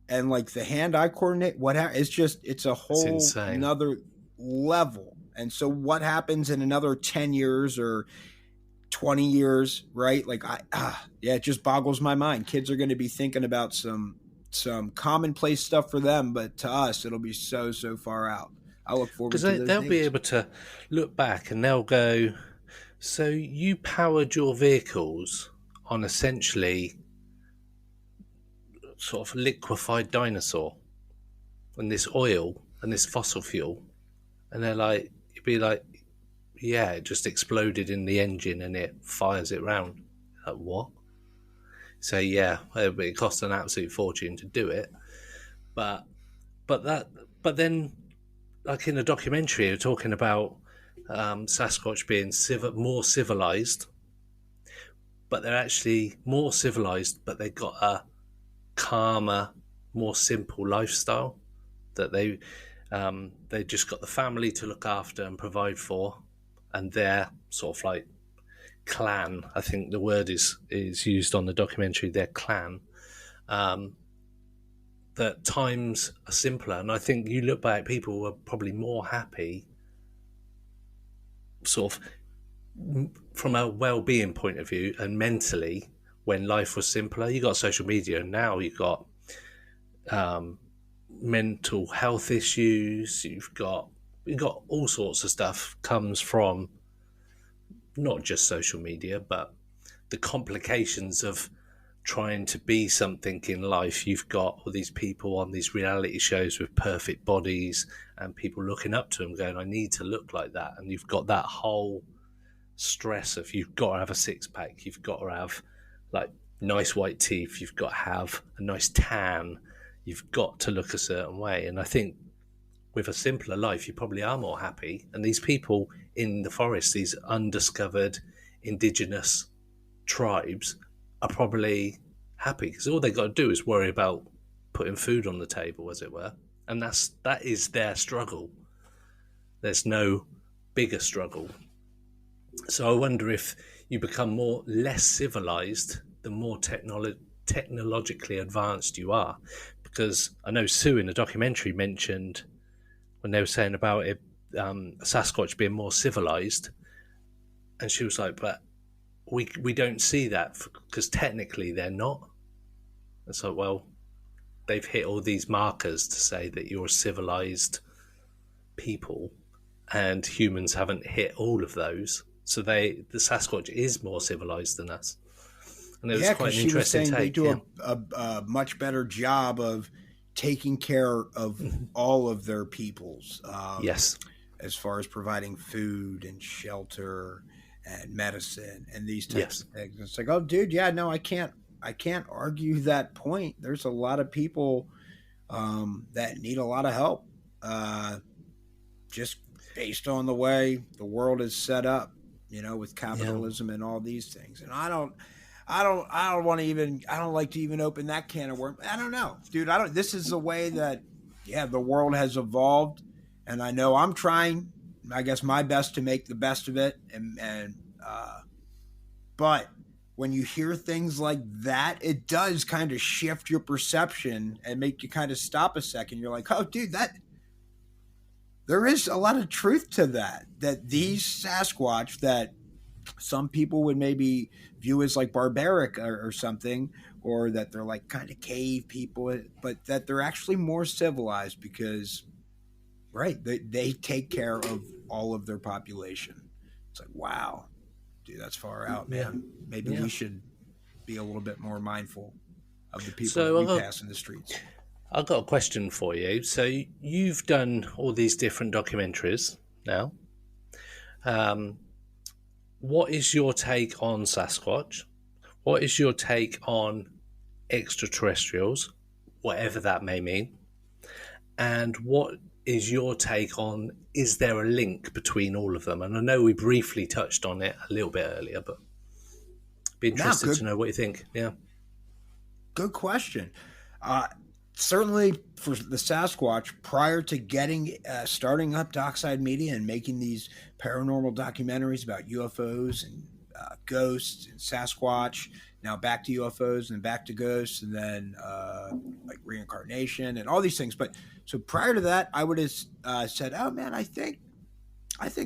S5: and like the hand-eye coordinate, it's a whole another level. And so what happens in another 10 years or 20 years, right? Like it just boggles my mind. Kids are going to be thinking about some commonplace stuff for them, but to us, it'll be so far out. I look forward to those
S3: because they'll be able to look back and they'll go, so you powered your vehicles on essentially sort of liquefied dinosaur and this oil and this fossil fuel. And they're like, you'd be like, yeah, it just exploded in the engine and it fires it round. Like, what? So yeah, it cost an absolute fortune to do it. But then, like in a documentary, you're talking about Sasquatch being more civilized, but they're actually more civilized, but they've got a calmer, more simple lifestyle that they just got the family to look after and provide for, and their sort of like clan, I think the word is used on the documentary, their clan, that times are simpler. And I think you look back, people were probably more happy sort of from a well-being point of view and mentally, when life was simpler, you got social media, and now you've got mental health issues. You've got all sorts of stuff comes from not just social media, but the complications of trying to be something in life. You've got all these people on these reality shows with perfect bodies and people looking up to them going, I need to look like that. And you've got that whole stress of you've got to have a six-pack, you've got to have like nice white teeth, you've got to have a nice tan, you've got to look a certain way. And I think with a simpler life, you probably are more happy. And these people in the forest, these undiscovered indigenous tribes, are probably happy because all they got to do is worry about putting food on the table, as it were. And that is their struggle. There's no bigger struggle. So I wonder if you become less civilized the more technologically advanced you are. Because I know Sue in the documentary mentioned when they were saying about it, Sasquatch being more civilized, and she was like, but we don't see that because technically they're not. And so, well, they've hit all these markers to say that you're a civilized people, and humans haven't hit all of those. So the Sasquatch is more civilized than us. And it was quite an interesting take.
S5: They do a much better job of taking care of all of their peoples.
S3: Yes.
S5: As far as providing food and shelter and medicine and these types of things. It's like, oh, dude, yeah, no, I can't argue that point. There's a lot of people that need a lot of help, just based on the way the world is set up, with capitalism and all these things. And I don't like to even open that can of worms. I don't know, dude. This is the way that, the world has evolved. And I know I'm trying, I guess, my best to make the best of it. But when you hear things like that, it does kind of shift your perception and make you kind of stop a second. You're like, oh, dude, there is a lot of truth to that these Sasquatch that some people would maybe view as like barbaric or something, or that they're like kind of cave people, but that they're actually more civilized because, they take care of all of their population. It's like, wow, dude, that's far out, man. Maybe we should be a little bit more mindful of the people that we pass in the streets.
S3: I've got a question for you. So you've done all these different documentaries now. What is your take on Sasquatch? What is your take on extraterrestrials, whatever that may mean? And what is your take on, is there a link between all of them? And I know we briefly touched on it a little bit earlier, but be interested to know what you think. Yeah.
S5: Good question. Certainly for the Sasquatch, prior to starting up Dockside Media and making these paranormal documentaries about UFOs and ghosts and Sasquatch, now back to UFOs and back to ghosts, and then like reincarnation and all these things. But so prior to that, I would have said, oh man, I think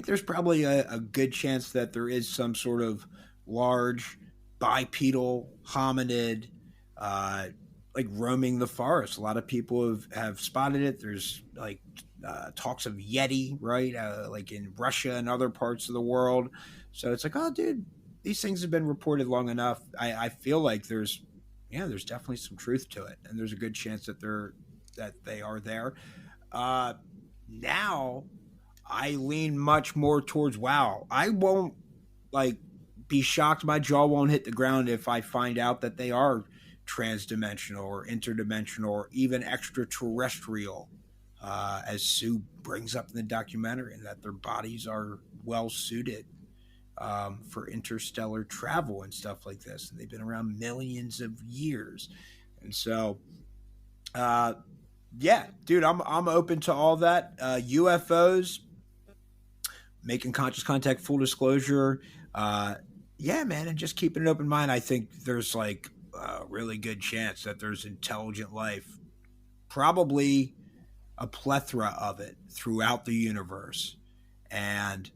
S5: there's probably a good chance that there is some sort of large bipedal hominid like roaming the forest. A lot of people have spotted it. There's like talks of Yeti, right? Like in Russia and other parts of the world. So it's like, oh, dude, these things have been reported long enough. I feel like there's definitely some truth to it, and there's a good chance that they are there. Now, I lean much more towards, wow, I won't like be shocked. My jaw won't hit the ground if I find out that they are transdimensional or interdimensional or even extraterrestrial, as Sue brings up in the documentary, and that their bodies are well suited for interstellar travel and stuff like this. And they've been around millions of years. And so, dude, I'm open to all that. UFOs, making conscious contact, full disclosure. Man, and just keeping an open mind. I think there's like a really good chance that there's intelligent life, probably a plethora of it throughout the universe. And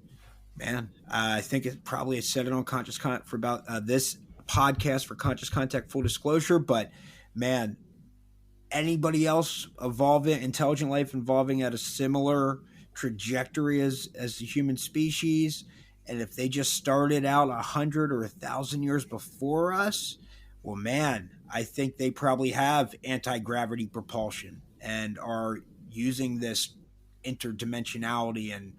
S5: Man, I think it probably said it on Conscious for about this podcast for Conscious Contact Full Disclosure, but man, anybody else intelligent life evolving at a similar trajectory as the human species, and if they just started out 100 or 1,000 years before us, well, man, I think they probably have anti-gravity propulsion and are using this interdimensionality and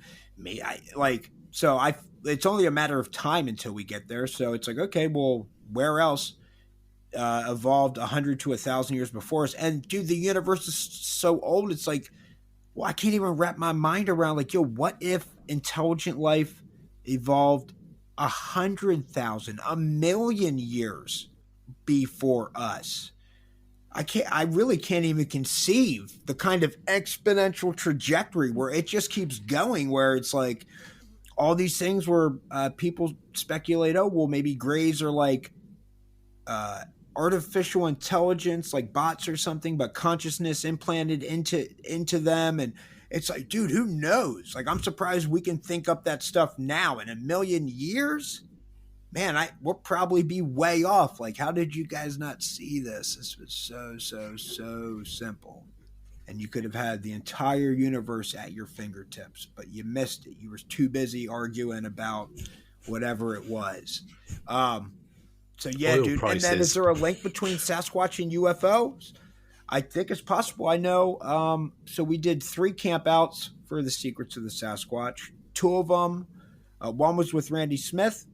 S5: it's only a matter of time until we get there. So it's like, okay, well, where else evolved 100 to 1,000 years before us? And dude, the universe is so old. It's like, well, I can't even wrap my mind around like, yo, what if intelligent life evolved 100,000, 1,000,000 years before us? I really can't even conceive the kind of exponential trajectory where it just keeps going, where it's like all these things where people speculate, oh, well, maybe grays are like artificial intelligence, like bots or something, but consciousness implanted into them. And it's like, dude, who knows? Like, I'm surprised we can think up that stuff now. In 1,000,000 years, man, we'll probably be way off. Like, how did you guys not see this? This was so simple. And you could have had the entire universe at your fingertips, but you missed it. You were too busy arguing about whatever it was. So yeah,
S3: Oil
S5: dude.
S3: prices.
S5: And then is there a link between Sasquatch and UFOs? I think it's possible. I know. So we did 3 campouts for the Secrets of the Sasquatch. 2 of them, one was with Randy Smith,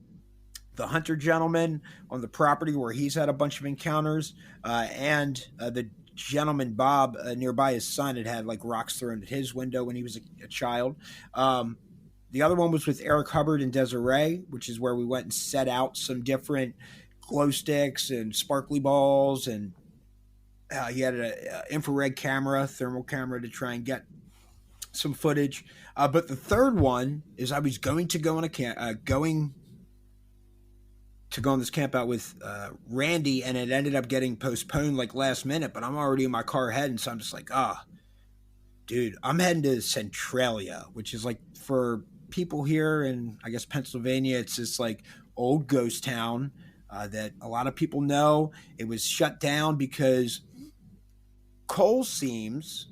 S5: the hunter gentleman on the property where he's had a bunch of encounters, and the gentleman Bob nearby, his son, had like rocks thrown at his window when he was a child. The other one was with Eric Hubbard and Desiree, which is where we went and set out some different glow sticks and sparkly balls, and he had an infrared camera, thermal camera, to try and get some footage. But the third one is I was going to go on this camp out with Randy, and it ended up getting postponed like last minute, but I'm already in my car heading, so I'm just like, dude, I'm heading to Centralia, which is like, for people here in, I guess, Pennsylvania, it's this like old ghost town that a lot of people know. It was shut down because coal seams,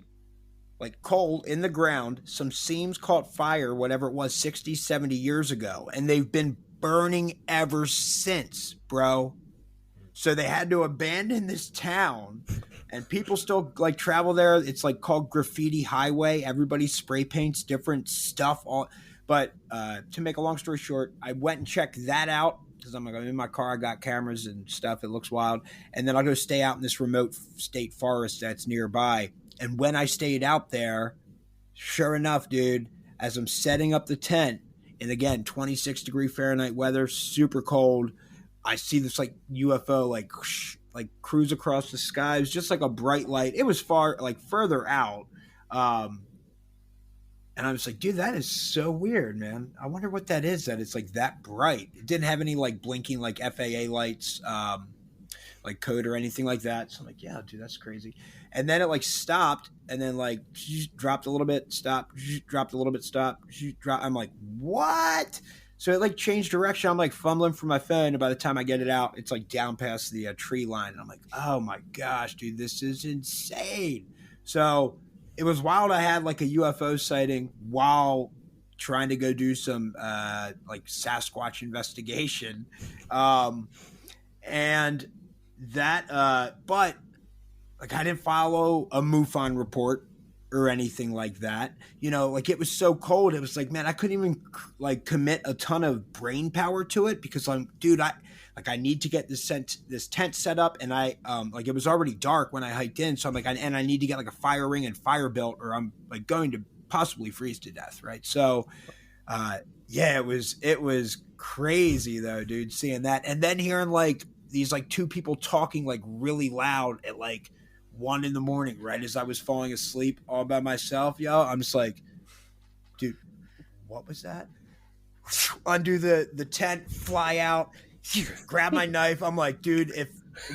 S5: like coal in the ground, some seams caught fire, whatever it was, 60, 70 years ago, and they've been burning ever since, bro. So they had to abandon this town, and people still like travel there. It's like called Graffiti Highway. Everybody spray paints different stuff. But to make a long story short, I went and checked that out because I'm in my car. I got cameras and stuff. It looks wild. And then I'll go stay out in this remote state forest that's nearby. And when I stayed out there, sure enough, dude, as I'm setting up the tent, and again, 26-degree Fahrenheit weather, super cold, I see this like UFO like cruise across the sky. It was just like a bright light. It was further out. And I was like, dude, that is so weird, man. I wonder what that is, that it's like that bright. It didn't have any like blinking like FAA lights, like code or anything like that. So I'm like, yeah, dude, that's crazy. And then it like stopped, and then like dropped a little bit, stopped, dropped a little bit, stopped, dropped. I'm like, what? So it like changed direction. I'm like fumbling for my phone, and by the time I get it out, it's like down past the tree line. And I'm like, oh my gosh, dude, this is insane. So it was wild. I had like a UFO sighting while trying to go do some like Sasquatch investigation. And that, but like I didn't follow a MUFON report or anything like that. You know, like it was so cold. It was like, man, I couldn't even like commit a ton of brain power to it because I need to get this tent set up, and I like it was already dark when I hiked in, so I'm like, and I need to get like a fire ring and fire belt, or I'm like going to possibly freeze to death, right? So, yeah, it was crazy though, dude, seeing that, and then hearing like these like 2 people talking like really loud at like 1 a.m, right as I was falling asleep all by myself, yo. I'm just like, dude, what was that? Undo the tent, fly out, grab my knife. I'm like, dude,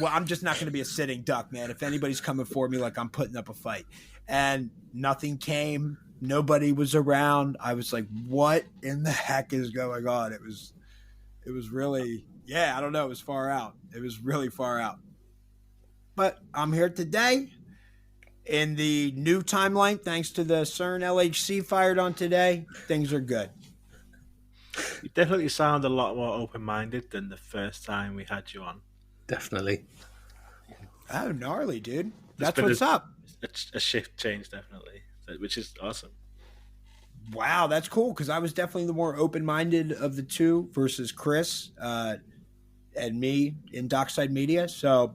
S5: I'm just not going to be a sitting duck, man. If anybody's coming for me, like I'm putting up a fight. And nothing came. Nobody was around. I was like, what in the heck is going on? It was really, yeah, I don't know. It was far out. It was really far out. But I'm here today in the new timeline. Thanks to the CERN LHC fired on today. Things are good.
S6: You definitely sound a lot more open-minded than the first time we had you on.
S3: Definitely.
S5: Oh, gnarly, dude. That's what's up.
S6: A shift change, definitely, which is awesome.
S5: Wow, that's cool, because I was definitely the more open-minded of the two versus Chris and me in Dockside Media. So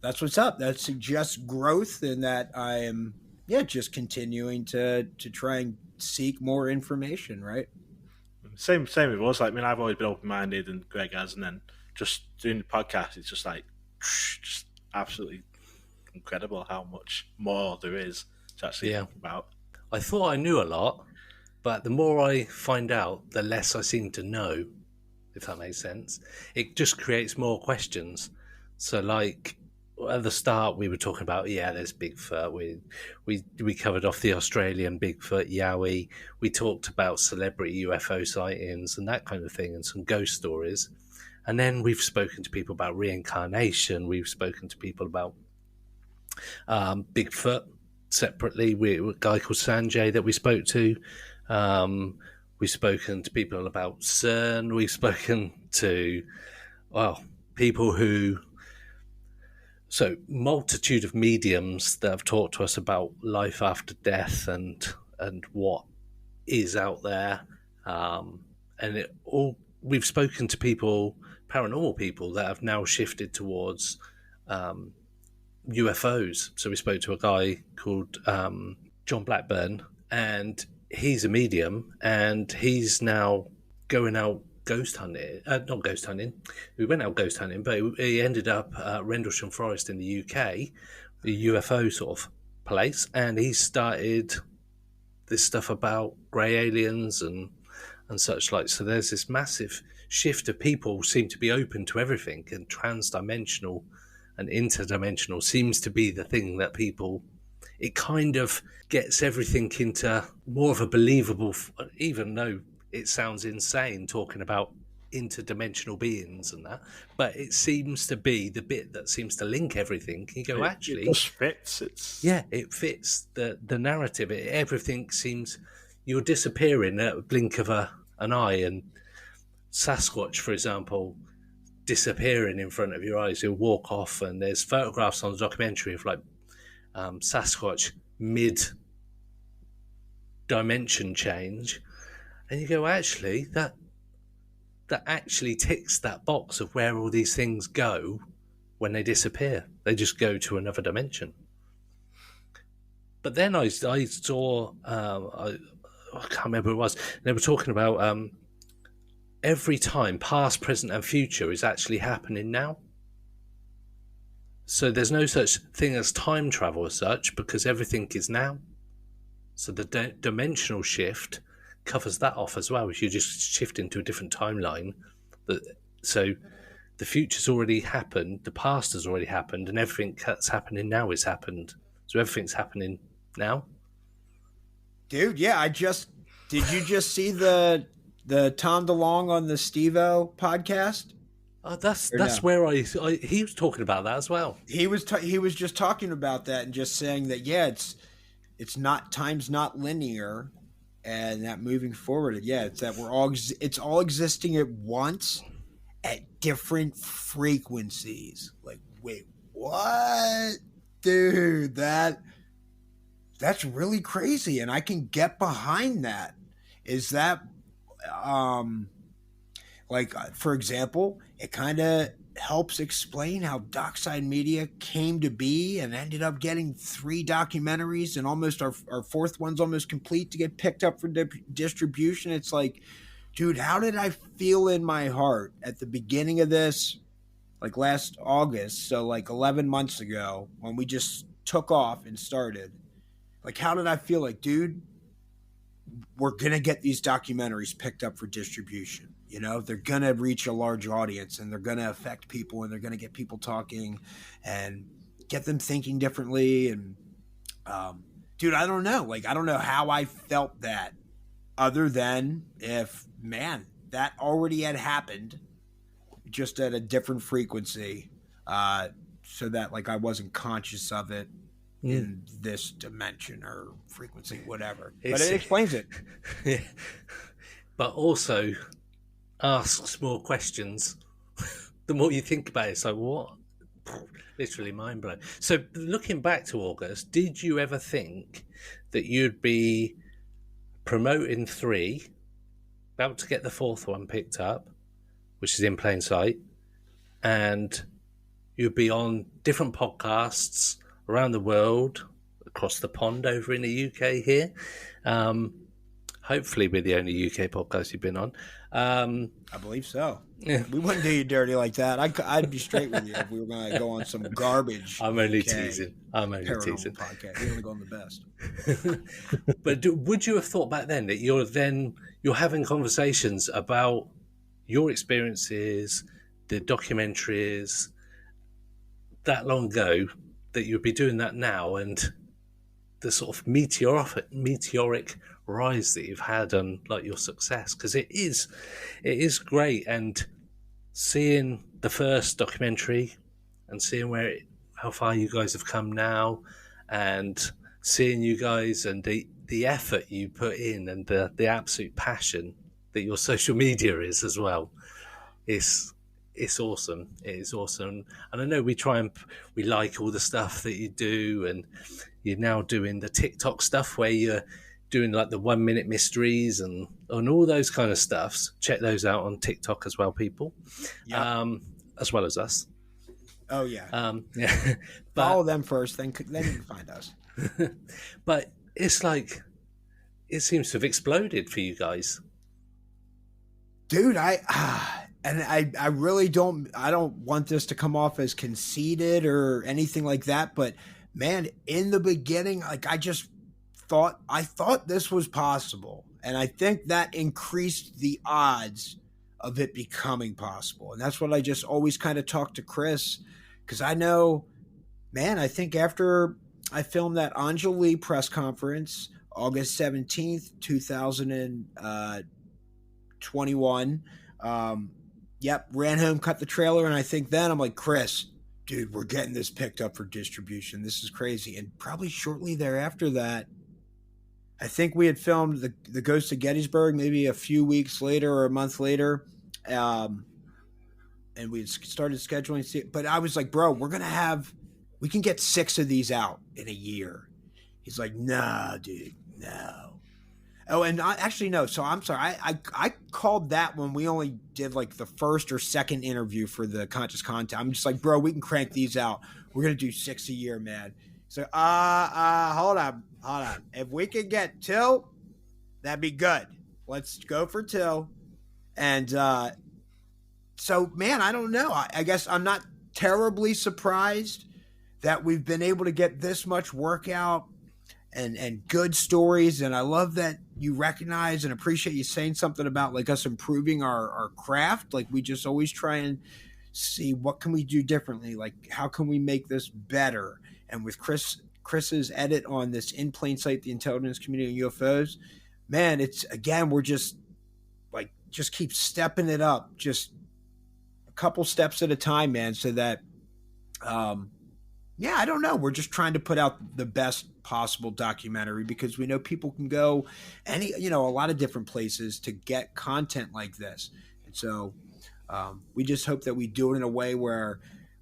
S5: that's what's up. That suggests growth, and that I am, just continuing to try and seek more information, right?
S6: Same with us. Like, I mean, I've always been open-minded, and Greg has, and then just doing the podcast, it's just like, just absolutely incredible how much more there is to actually think about.
S3: I thought I knew a lot, but the more I find out, the less I seem to know, if that makes sense. It just creates more questions. So, like, at the start, we were talking about, there's Bigfoot. We covered off the Australian Bigfoot, Yowie. We talked about celebrity UFO sightings and that kind of thing, and some ghost stories. And then we've spoken to people about reincarnation. We've spoken to people about Bigfoot separately. A guy called Sanjay that we spoke to. We've spoken to people about CERN. We've spoken to, people who... So, multitude of mediums that have talked to us about life after death and what is out there. We've spoken to people, paranormal people, that have now shifted towards UFOs. So we spoke to a guy called John Blackburn, and he's a medium, and he's now going out ghost hunting. Not ghost hunting. We went out ghost hunting, but he ended up at Rendlesham Forest in the UK, a UFO sort of place, and he started this stuff about grey aliens and such like. So there's this massive shift of people seem to be open to everything, and transdimensional and interdimensional seems to be the thing that people... It kind of gets everything into more of a believable, even though it sounds insane talking about interdimensional beings and that, but it seems to be the bit that seems to link everything. You go, actually,
S6: it just fits.
S3: It fits the narrative. Everything seems... You're disappearing at a blink of an eye, and Sasquatch, for example, disappearing in front of your eyes. He'll walk off, and there's photographs on the documentary of like Sasquatch mid-dimension change, and you go, actually, that actually ticks that box of where all these things go when they disappear. They just go to another dimension. But then I saw, I can't remember who it was, they were talking about every time, past, present, and future is actually happening now. So there's no such thing as time travel as such, because everything is now. So the dimensional shift covers that off as well. If you just shift into a different timeline, so the future's already happened, the past has already happened, and everything that's happening now has happened. So everything's happening now.
S5: Dude, yeah, did you just see the Tom DeLonge on the Steve-O podcast?
S3: That's where he was talking about that as well.
S5: He was just talking about that and just saying that, it's not, time's not linear, and that moving forward, it's that it's all existing at once at different frequencies. Like, wait, what? Dude, that's really crazy, and I can get behind that. Is that for example, it kind of helps explain how Dockside Media came to be and ended up getting 3 documentaries, and almost our 4th one's almost complete to get picked up for distribution. It's like, dude, how did I feel in my heart at the beginning of this, like last August, so like 11 months ago, when we just took off and started? Like, how did I feel? Like, dude, we're going to get these documentaries picked up for distribution. You know, they're going to reach a large audience, and they're going to affect people, and they're going to get people talking and get them thinking differently. And dude, I don't know. Like, I don't know how I felt that other than if, man, that already had happened just at a different frequency. So that like I wasn't conscious of it in this dimension or frequency, whatever. But it explains it.
S3: Yeah. But also asks more questions. The more you think about it, it's like, what? Literally mind blowing. So looking back to August, did you ever think that you'd be promoting 3, about to get the 4th one picked up, which is in plain sight, and you'd be on different podcasts around the world, across the pond over in the UK here? Hopefully we're the only UK podcast you've been on.
S5: I believe so.
S3: Yeah.
S5: We wouldn't do you dirty like that. I'd be straight with you if we were going to go on some garbage.
S3: I'm only teasing.
S5: Podcast. We only go on the best.
S3: But would you have thought back then that you're having conversations about your experiences, the documentaries, that long ago, that you'd be doing that now, and the sort of meteoric rise that you've had and like your success? Because it is great, and seeing the first documentary and seeing how far you guys have come now, and seeing you guys and the effort you put in and the absolute passion that your social media is as well, it's awesome. It is awesome. And I know we like all the stuff that you do, and you're now doing the TikTok stuff where you're doing like the 1 minute mysteries and all those kind of stuffs. Check those out on TikTok as well, people. Yep. As well as us.
S5: Oh yeah.
S3: Yeah. But,
S5: follow them first, then you can find us.
S3: But it's like, it seems to have exploded for you guys.
S5: Dude, I really don't want this to come off as conceited or anything like that, but man, in the beginning, like I thought this was possible, and I think that increased the odds of it becoming possible. And that's what I just always kind of talk to Chris, because I know, man, I think after I filmed that Anjali press conference, August 17th, 2021, ran home, cut the trailer, and I think then I'm like, Chris, dude, we're getting this picked up for distribution. This is crazy. And probably shortly thereafter that, I think we had filmed the Ghost of Gettysburg maybe a few weeks later or a month later, and we had started scheduling. But I was like, bro, we can get 6 of these out in a year. He's like, nah, dude, no. Oh, and no. So I'm sorry. I called that when we only did like the first or second interview for the Conscious Content. I'm just like, bro, we can crank these out. We're going to do 6 a year, man. So, hold on. If we could get 2, that'd be good. Let's go for 2. And, so man, I don't know. I guess I'm not terribly surprised that we've been able to get this much work out and good stories. And I love that you recognize and appreciate you saying something about like us improving our craft. Like we just always try and see what can we do differently? Like how can we make this better? And with Chris's edit on this In Plain Sight, the intelligence community and UFOs, man, it's again, we're just keep stepping it up, just a couple steps at a time, man. So that, I don't know. We're just trying to put out the best possible documentary because we know people can go a lot of different places to get content like this. And so we just hope that we do it in a way where,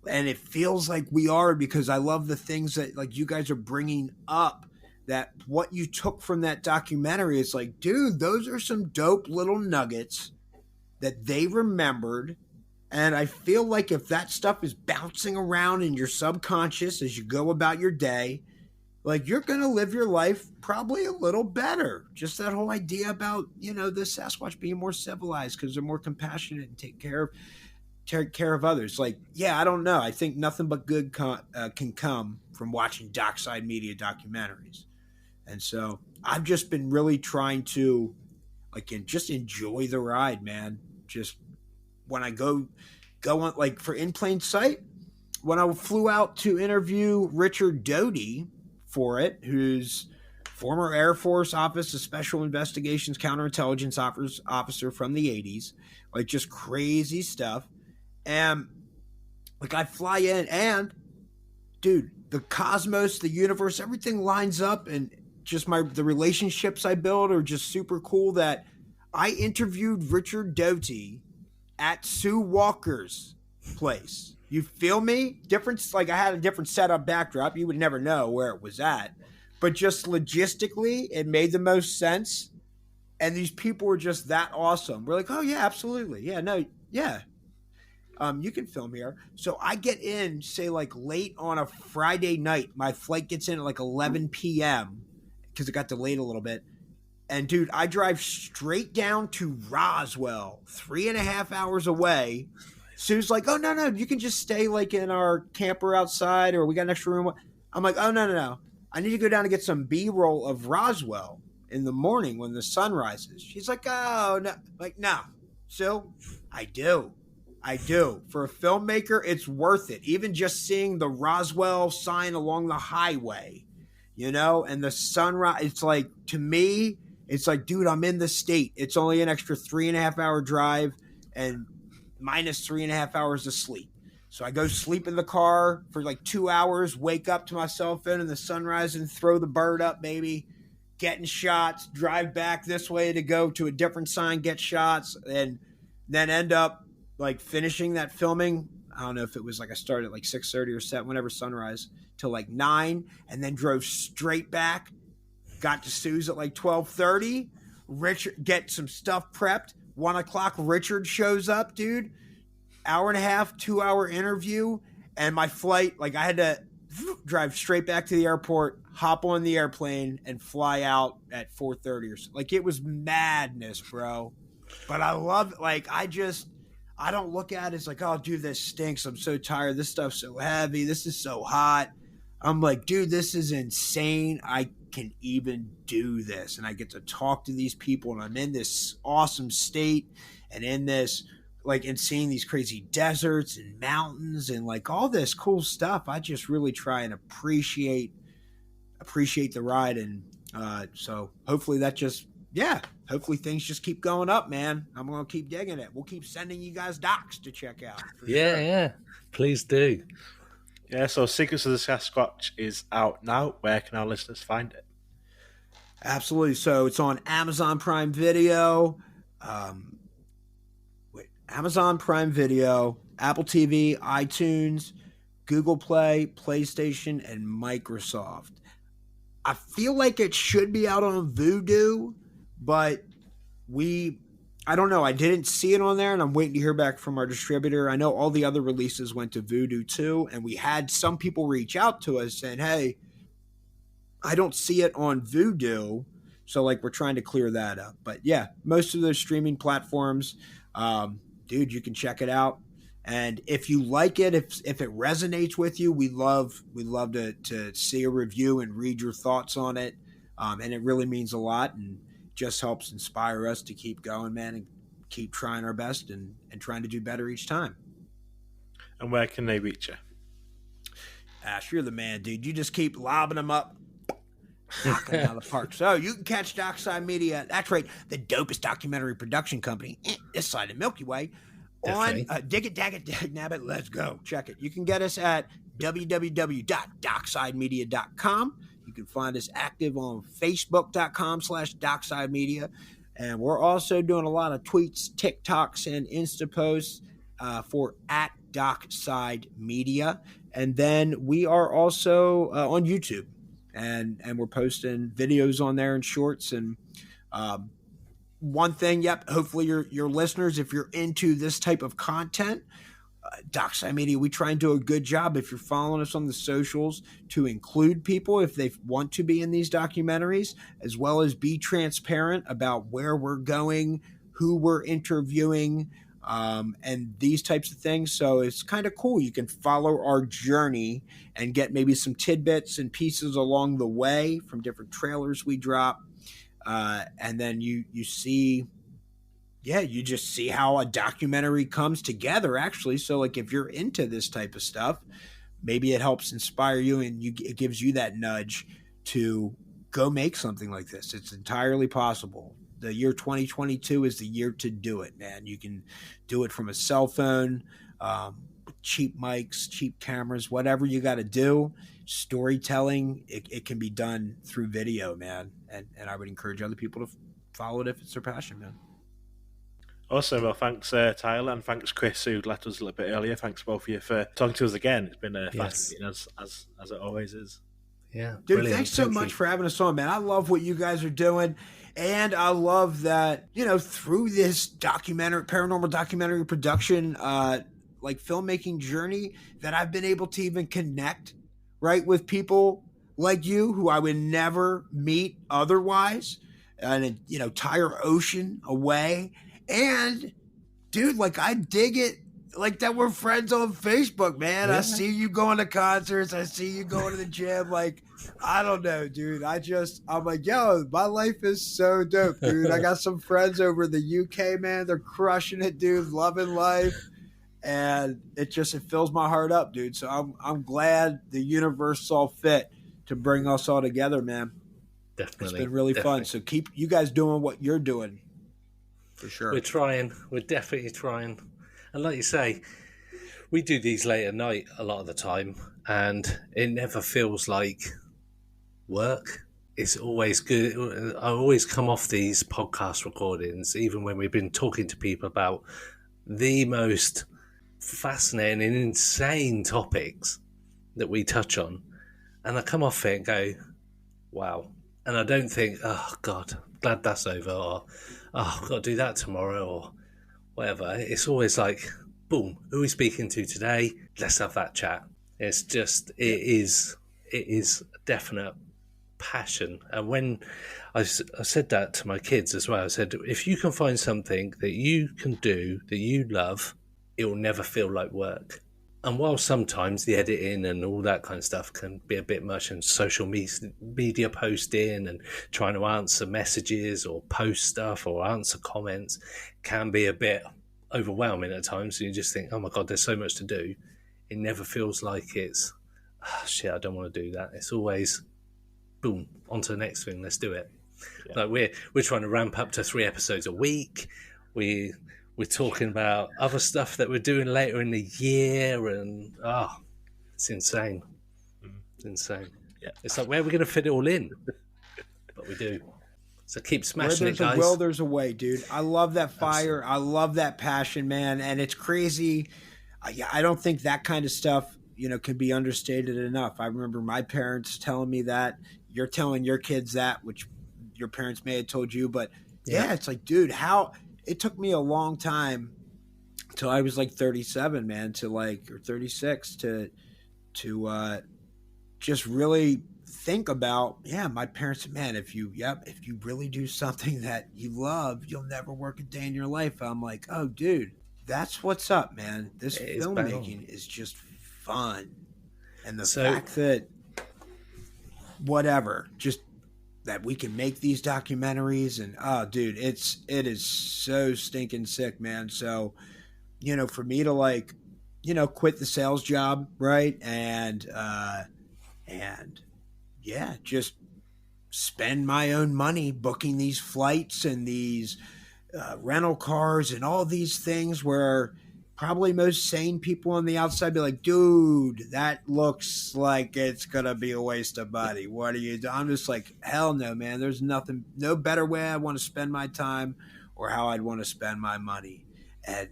S5: and it feels like we are, because I love the things that like you guys are bringing up, that what you took from that documentary is like, dude, those are some dope little nuggets that they remembered. And I feel like if that stuff is bouncing around in your subconscious as you go about your day, like you're going to live your life probably a little better. Just that whole idea about, the Sasquatch being more civilized because they're more compassionate and take care of others. Like, I don't know. I think nothing but good can come from watching Dockside Media documentaries. And so I've just been really trying to just enjoy the ride, man. Just when I go on, like for In Plain Sight, when I flew out to interview Richard Doty for it, who's former Air Force Office of Special Investigations counterintelligence officer from the 80s, like just crazy stuff. And like I fly in and dude, the cosmos, the universe, everything lines up, and just the relationships I build are just super cool. That I interviewed Richard Doty at Sue Walker's place. You feel me? Difference, like I had a different setup backdrop. You would never know where it was at. But just logistically, it made the most sense. And these people were just that awesome. We're like, oh, yeah, absolutely. Yeah, no, yeah. You can film here. So I get in, say, like late on a Friday night. My flight gets in at like 11 p.m. because it got delayed a little bit. And, dude, I drive straight down to Roswell, 3.5 hours away. Sue's like, oh, no, you can just stay like in our camper outside, or we got an extra room. I'm like, oh, no. I need to go down and get some B-roll of Roswell in the morning when the sun rises. She's like, oh, no. Like, no. So I do. For a filmmaker, it's worth it. Even just seeing the Roswell sign along the highway, you know, and the sunrise. It's like, to me, it's like, dude, I'm in the state. It's only an extra 3.5 hour drive and minus 3.5 hours of sleep. So I go sleep in the car for like 2 hours, wake up to my cell phone and the sunrise and throw the bird up, baby. Getting shots, drive back this way to go to a different sign, get shots, and then end up like finishing that filming. I don't know if it was like I started at like 6:30 or 7, whenever sunrise, till like 9, and then drove straight back. Got to Sue's at like 12:30. Richard, get some stuff prepped. 1 o'clock, Richard shows up, dude. 1.5 hour, 2 hour interview, and my flight, like I had to drive straight back to the airport, hop on the airplane, and fly out at 4:30 or so. Like it was madness, bro. But I love it. Like I don't look at it as like, oh, dude, this stinks. I'm so tired. This stuff's so heavy. This is so hot. I'm like, dude, this is insane. I can even do this. And I get to talk to these people, and I'm in this awesome state and in this, like, and seeing these crazy deserts and mountains and like all this cool stuff. I just really try and appreciate the ride. And so hopefully that just, hopefully things just keep going up, man. I'm going to keep digging it. We'll keep sending you guys docs to check out.
S3: Yeah. Please do.
S6: Yeah, so Secrets of the Sasquatch is out now. Where can our listeners find it?
S5: Absolutely. So it's on Amazon Prime Video. Amazon Prime Video, Apple TV, iTunes, Google Play, PlayStation, and Microsoft. I feel like it should be out on Vudu, but I don't know. I didn't see it on there, and I'm waiting to hear back from our distributor. I know all the other releases went to Vudu too, and we had some people reach out to us saying, hey, I don't see it on Vudu. So like we're trying to clear that up. But yeah, most of those streaming platforms, dude, you can check it out. And if you like it, if it resonates with you, we love to see a review and read your thoughts on it. And it really means a lot and just helps inspire us to keep going, man, and keep trying our best and trying to do better each time.
S6: And where can they reach you?
S5: Ash, you're the man, dude. You just keep lobbing them up. Knocking out of the park. So you can catch Dockside Media. That's right, the dopest documentary production company this side of Milky Way. On Dig It, Dag It, Dag Nabbit. Let's go. Check it. You can get us at www.docksidemedia.com. You can find us active on facebook.com/docksidemedia. And we're also doing a lot of tweets, TikToks, and Insta posts for at Dockside Media. And then we are also on YouTube. And we're posting videos on there and shorts. And one thing, hopefully your listeners, if you're into this type of content, Dockside Media, we try and do a good job if you're following us on the socials to include people if they want to be in these documentaries, as well as be transparent about where we're going, who we're interviewing, and these types of things. So it's kind of cool. You can follow our journey and get maybe some tidbits and pieces along the way from different trailers we drop. And then you see, you just see how a documentary comes together, actually. So like if you're into this type of stuff, maybe it helps inspire you and it gives you that nudge to go make something like this. It's entirely possible. The year 2022 is the year to do it, man. You can do it from a cell phone, cheap mics, cheap cameras, whatever you got to do. Storytelling, it can be done through video, man. And I would encourage other people to follow it if it's their passion, man.
S6: Awesome. Well, thanks, Tyler, and thanks, Chris, who left us a little bit earlier. Thanks both of you for talking to us again. It's been fascinating, as it always is.
S3: Yeah,
S5: dude,
S3: brilliant.
S5: thanks so much for having us on, man. I love what you guys are doing, and I love that, you know, through this paranormal documentary production, like filmmaking journey, that I've been able to even connect, right, with people like you who I would never meet otherwise, and you know, entire ocean away. And dude, like, I dig it, like, that we're friends on Facebook, man. Yeah. I see you going to concerts. I see you going to the gym. Like, I don't know, dude. I'm like, yo, my life is so dope, dude. I got some friends over in the UK, man. They're crushing it, dude. Loving life. And it fills my heart up, dude. So I'm glad the universe saw fit to bring us all together, man.
S3: Definitely.
S5: It's been really fun. So keep you guys doing what you're doing. For sure.
S3: We're trying. We're definitely trying. And like you say, we do these late at night a lot of the time, and it never feels like work. It's always good. I always come off these podcast recordings, even when we've been talking to people about the most fascinating and insane topics that we touch on, and I come off it and go, wow. And I don't think, oh, God, glad that's over, or, oh, I've got to do that tomorrow, or whatever. It's always like, boom, who are we speaking to today? Let's have that chat. It's just, it is a definite passion. And when I said that to my kids as well, I said, if you can find something that you can do, that you love, it will never feel like work. And while sometimes the editing and all that kind of stuff can be a bit much, and social media posting and trying to answer messages or post stuff or answer comments can be a bit overwhelming at times. And you just think, oh my God, there's so much to do. It never feels like it's, oh, shit, I don't want to do that. It's always, boom, on to the next thing. Let's do it. Yeah. Like we're trying to ramp up to 3 episodes a week. We're talking about other stuff that we're doing later in the year, and it's insane. It's insane. Yeah. It's like, where are we going to fit it all in? But we do. So keep smashing it, guys.
S5: Where there's a will, there's a way, dude. I love that fire. Absolutely. I love that passion, man. And it's crazy. I don't think that kind of stuff, you know, can be understated enough. I remember my parents telling me that. You're telling your kids that, which your parents may have told you. But yeah, it's like, dude, how... It took me a long time till I was like 37, man, or 36 to just really think about, my parents said, man, if you really do something that you love, you'll never work a day in your life. I'm like, oh, dude, that's what's up, man. This filmmaking is just fun. And the fact that just that we can make these documentaries, and dude, it is so stinking sick, man. So, you know, for me to like, you know, quit the sales job, right, and just spend my own money booking these flights and these rental cars and all these things, where probably most sane people on the outside be like, dude, that looks like it's going to be a waste of money. What are you doing? I'm just like, hell no, man. There's no better way I want to spend my time or how I'd want to spend my money. And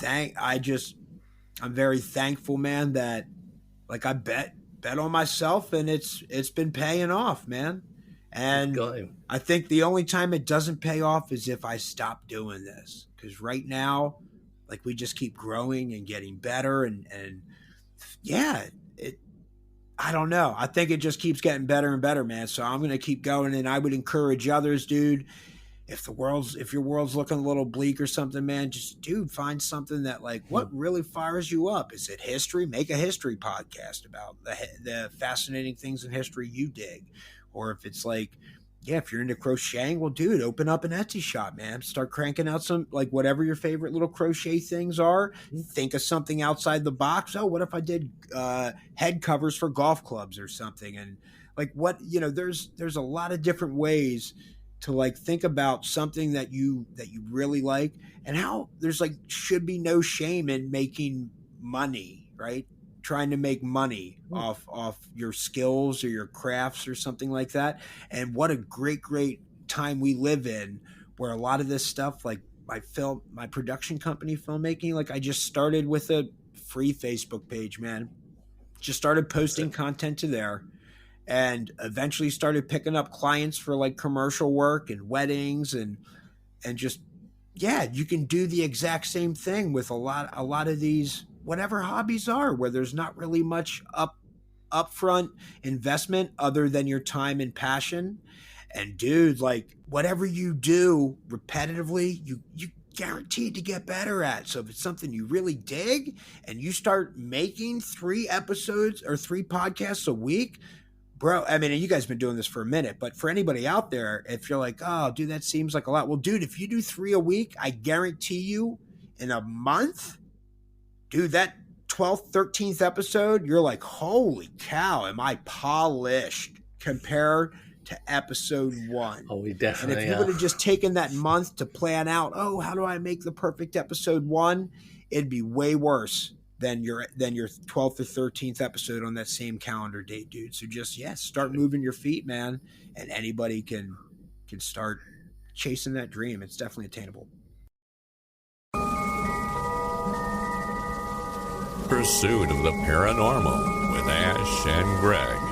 S5: I'm very thankful, man, that like I bet on myself, and it's been paying off, man. And I think the only time it doesn't pay off is if I stop doing this. Because right now, like, we just keep growing and getting better, and I don't know. I think it just keeps getting better and better, man. So I'm going to keep going, and I would encourage others, dude. If your world's looking a little bleak or something, man, just, dude, find something that, like, what really fires you up? Is it history? Make a history podcast about the fascinating things in history you dig. Or if it's like, if you're into crocheting, well, dude, open up an Etsy shop, man. Start cranking out some, like, whatever your favorite little crochet things are. Think of something outside the box. Oh, what if I did head covers for golf clubs or something? And Like what, there's a lot of different ways to like think about something that you really like, and how there's like should be no shame in making money, right? Trying to make money off your skills or your crafts or something like that. And what a great time we live in, where a lot of this stuff, like my production company, filmmaking, like I just started with a free Facebook page, man. Just started posting content to there, and eventually started picking up clients for like commercial work and weddings, and just, yeah, you can do the exact same thing with a lot of these whatever hobbies are, where there's not really much upfront investment other than your time and passion. And dude, like whatever you do repetitively, you guaranteed to get better at. So if it's something you really dig and you start making 3 episodes or 3 podcasts a week, bro, I mean, you guys have been doing this for a minute, but for anybody out there, if you're like, oh, dude, that seems like a lot. Well, dude, if you do 3 a week, I guarantee you in a month, dude, that 12th, 13th episode, you're like, holy cow, am I polished compared to episode 1.
S3: Oh, we definitely
S5: And if you would have just taken that month to plan out, oh, how do I make the perfect episode 1? It'd be way worse than your 12th or 13th episode on that same calendar date, dude. So just, start moving your feet, man. And anybody can start chasing that dream. It's definitely attainable.
S2: Pursuit of the Paranormal with Ash and Greg.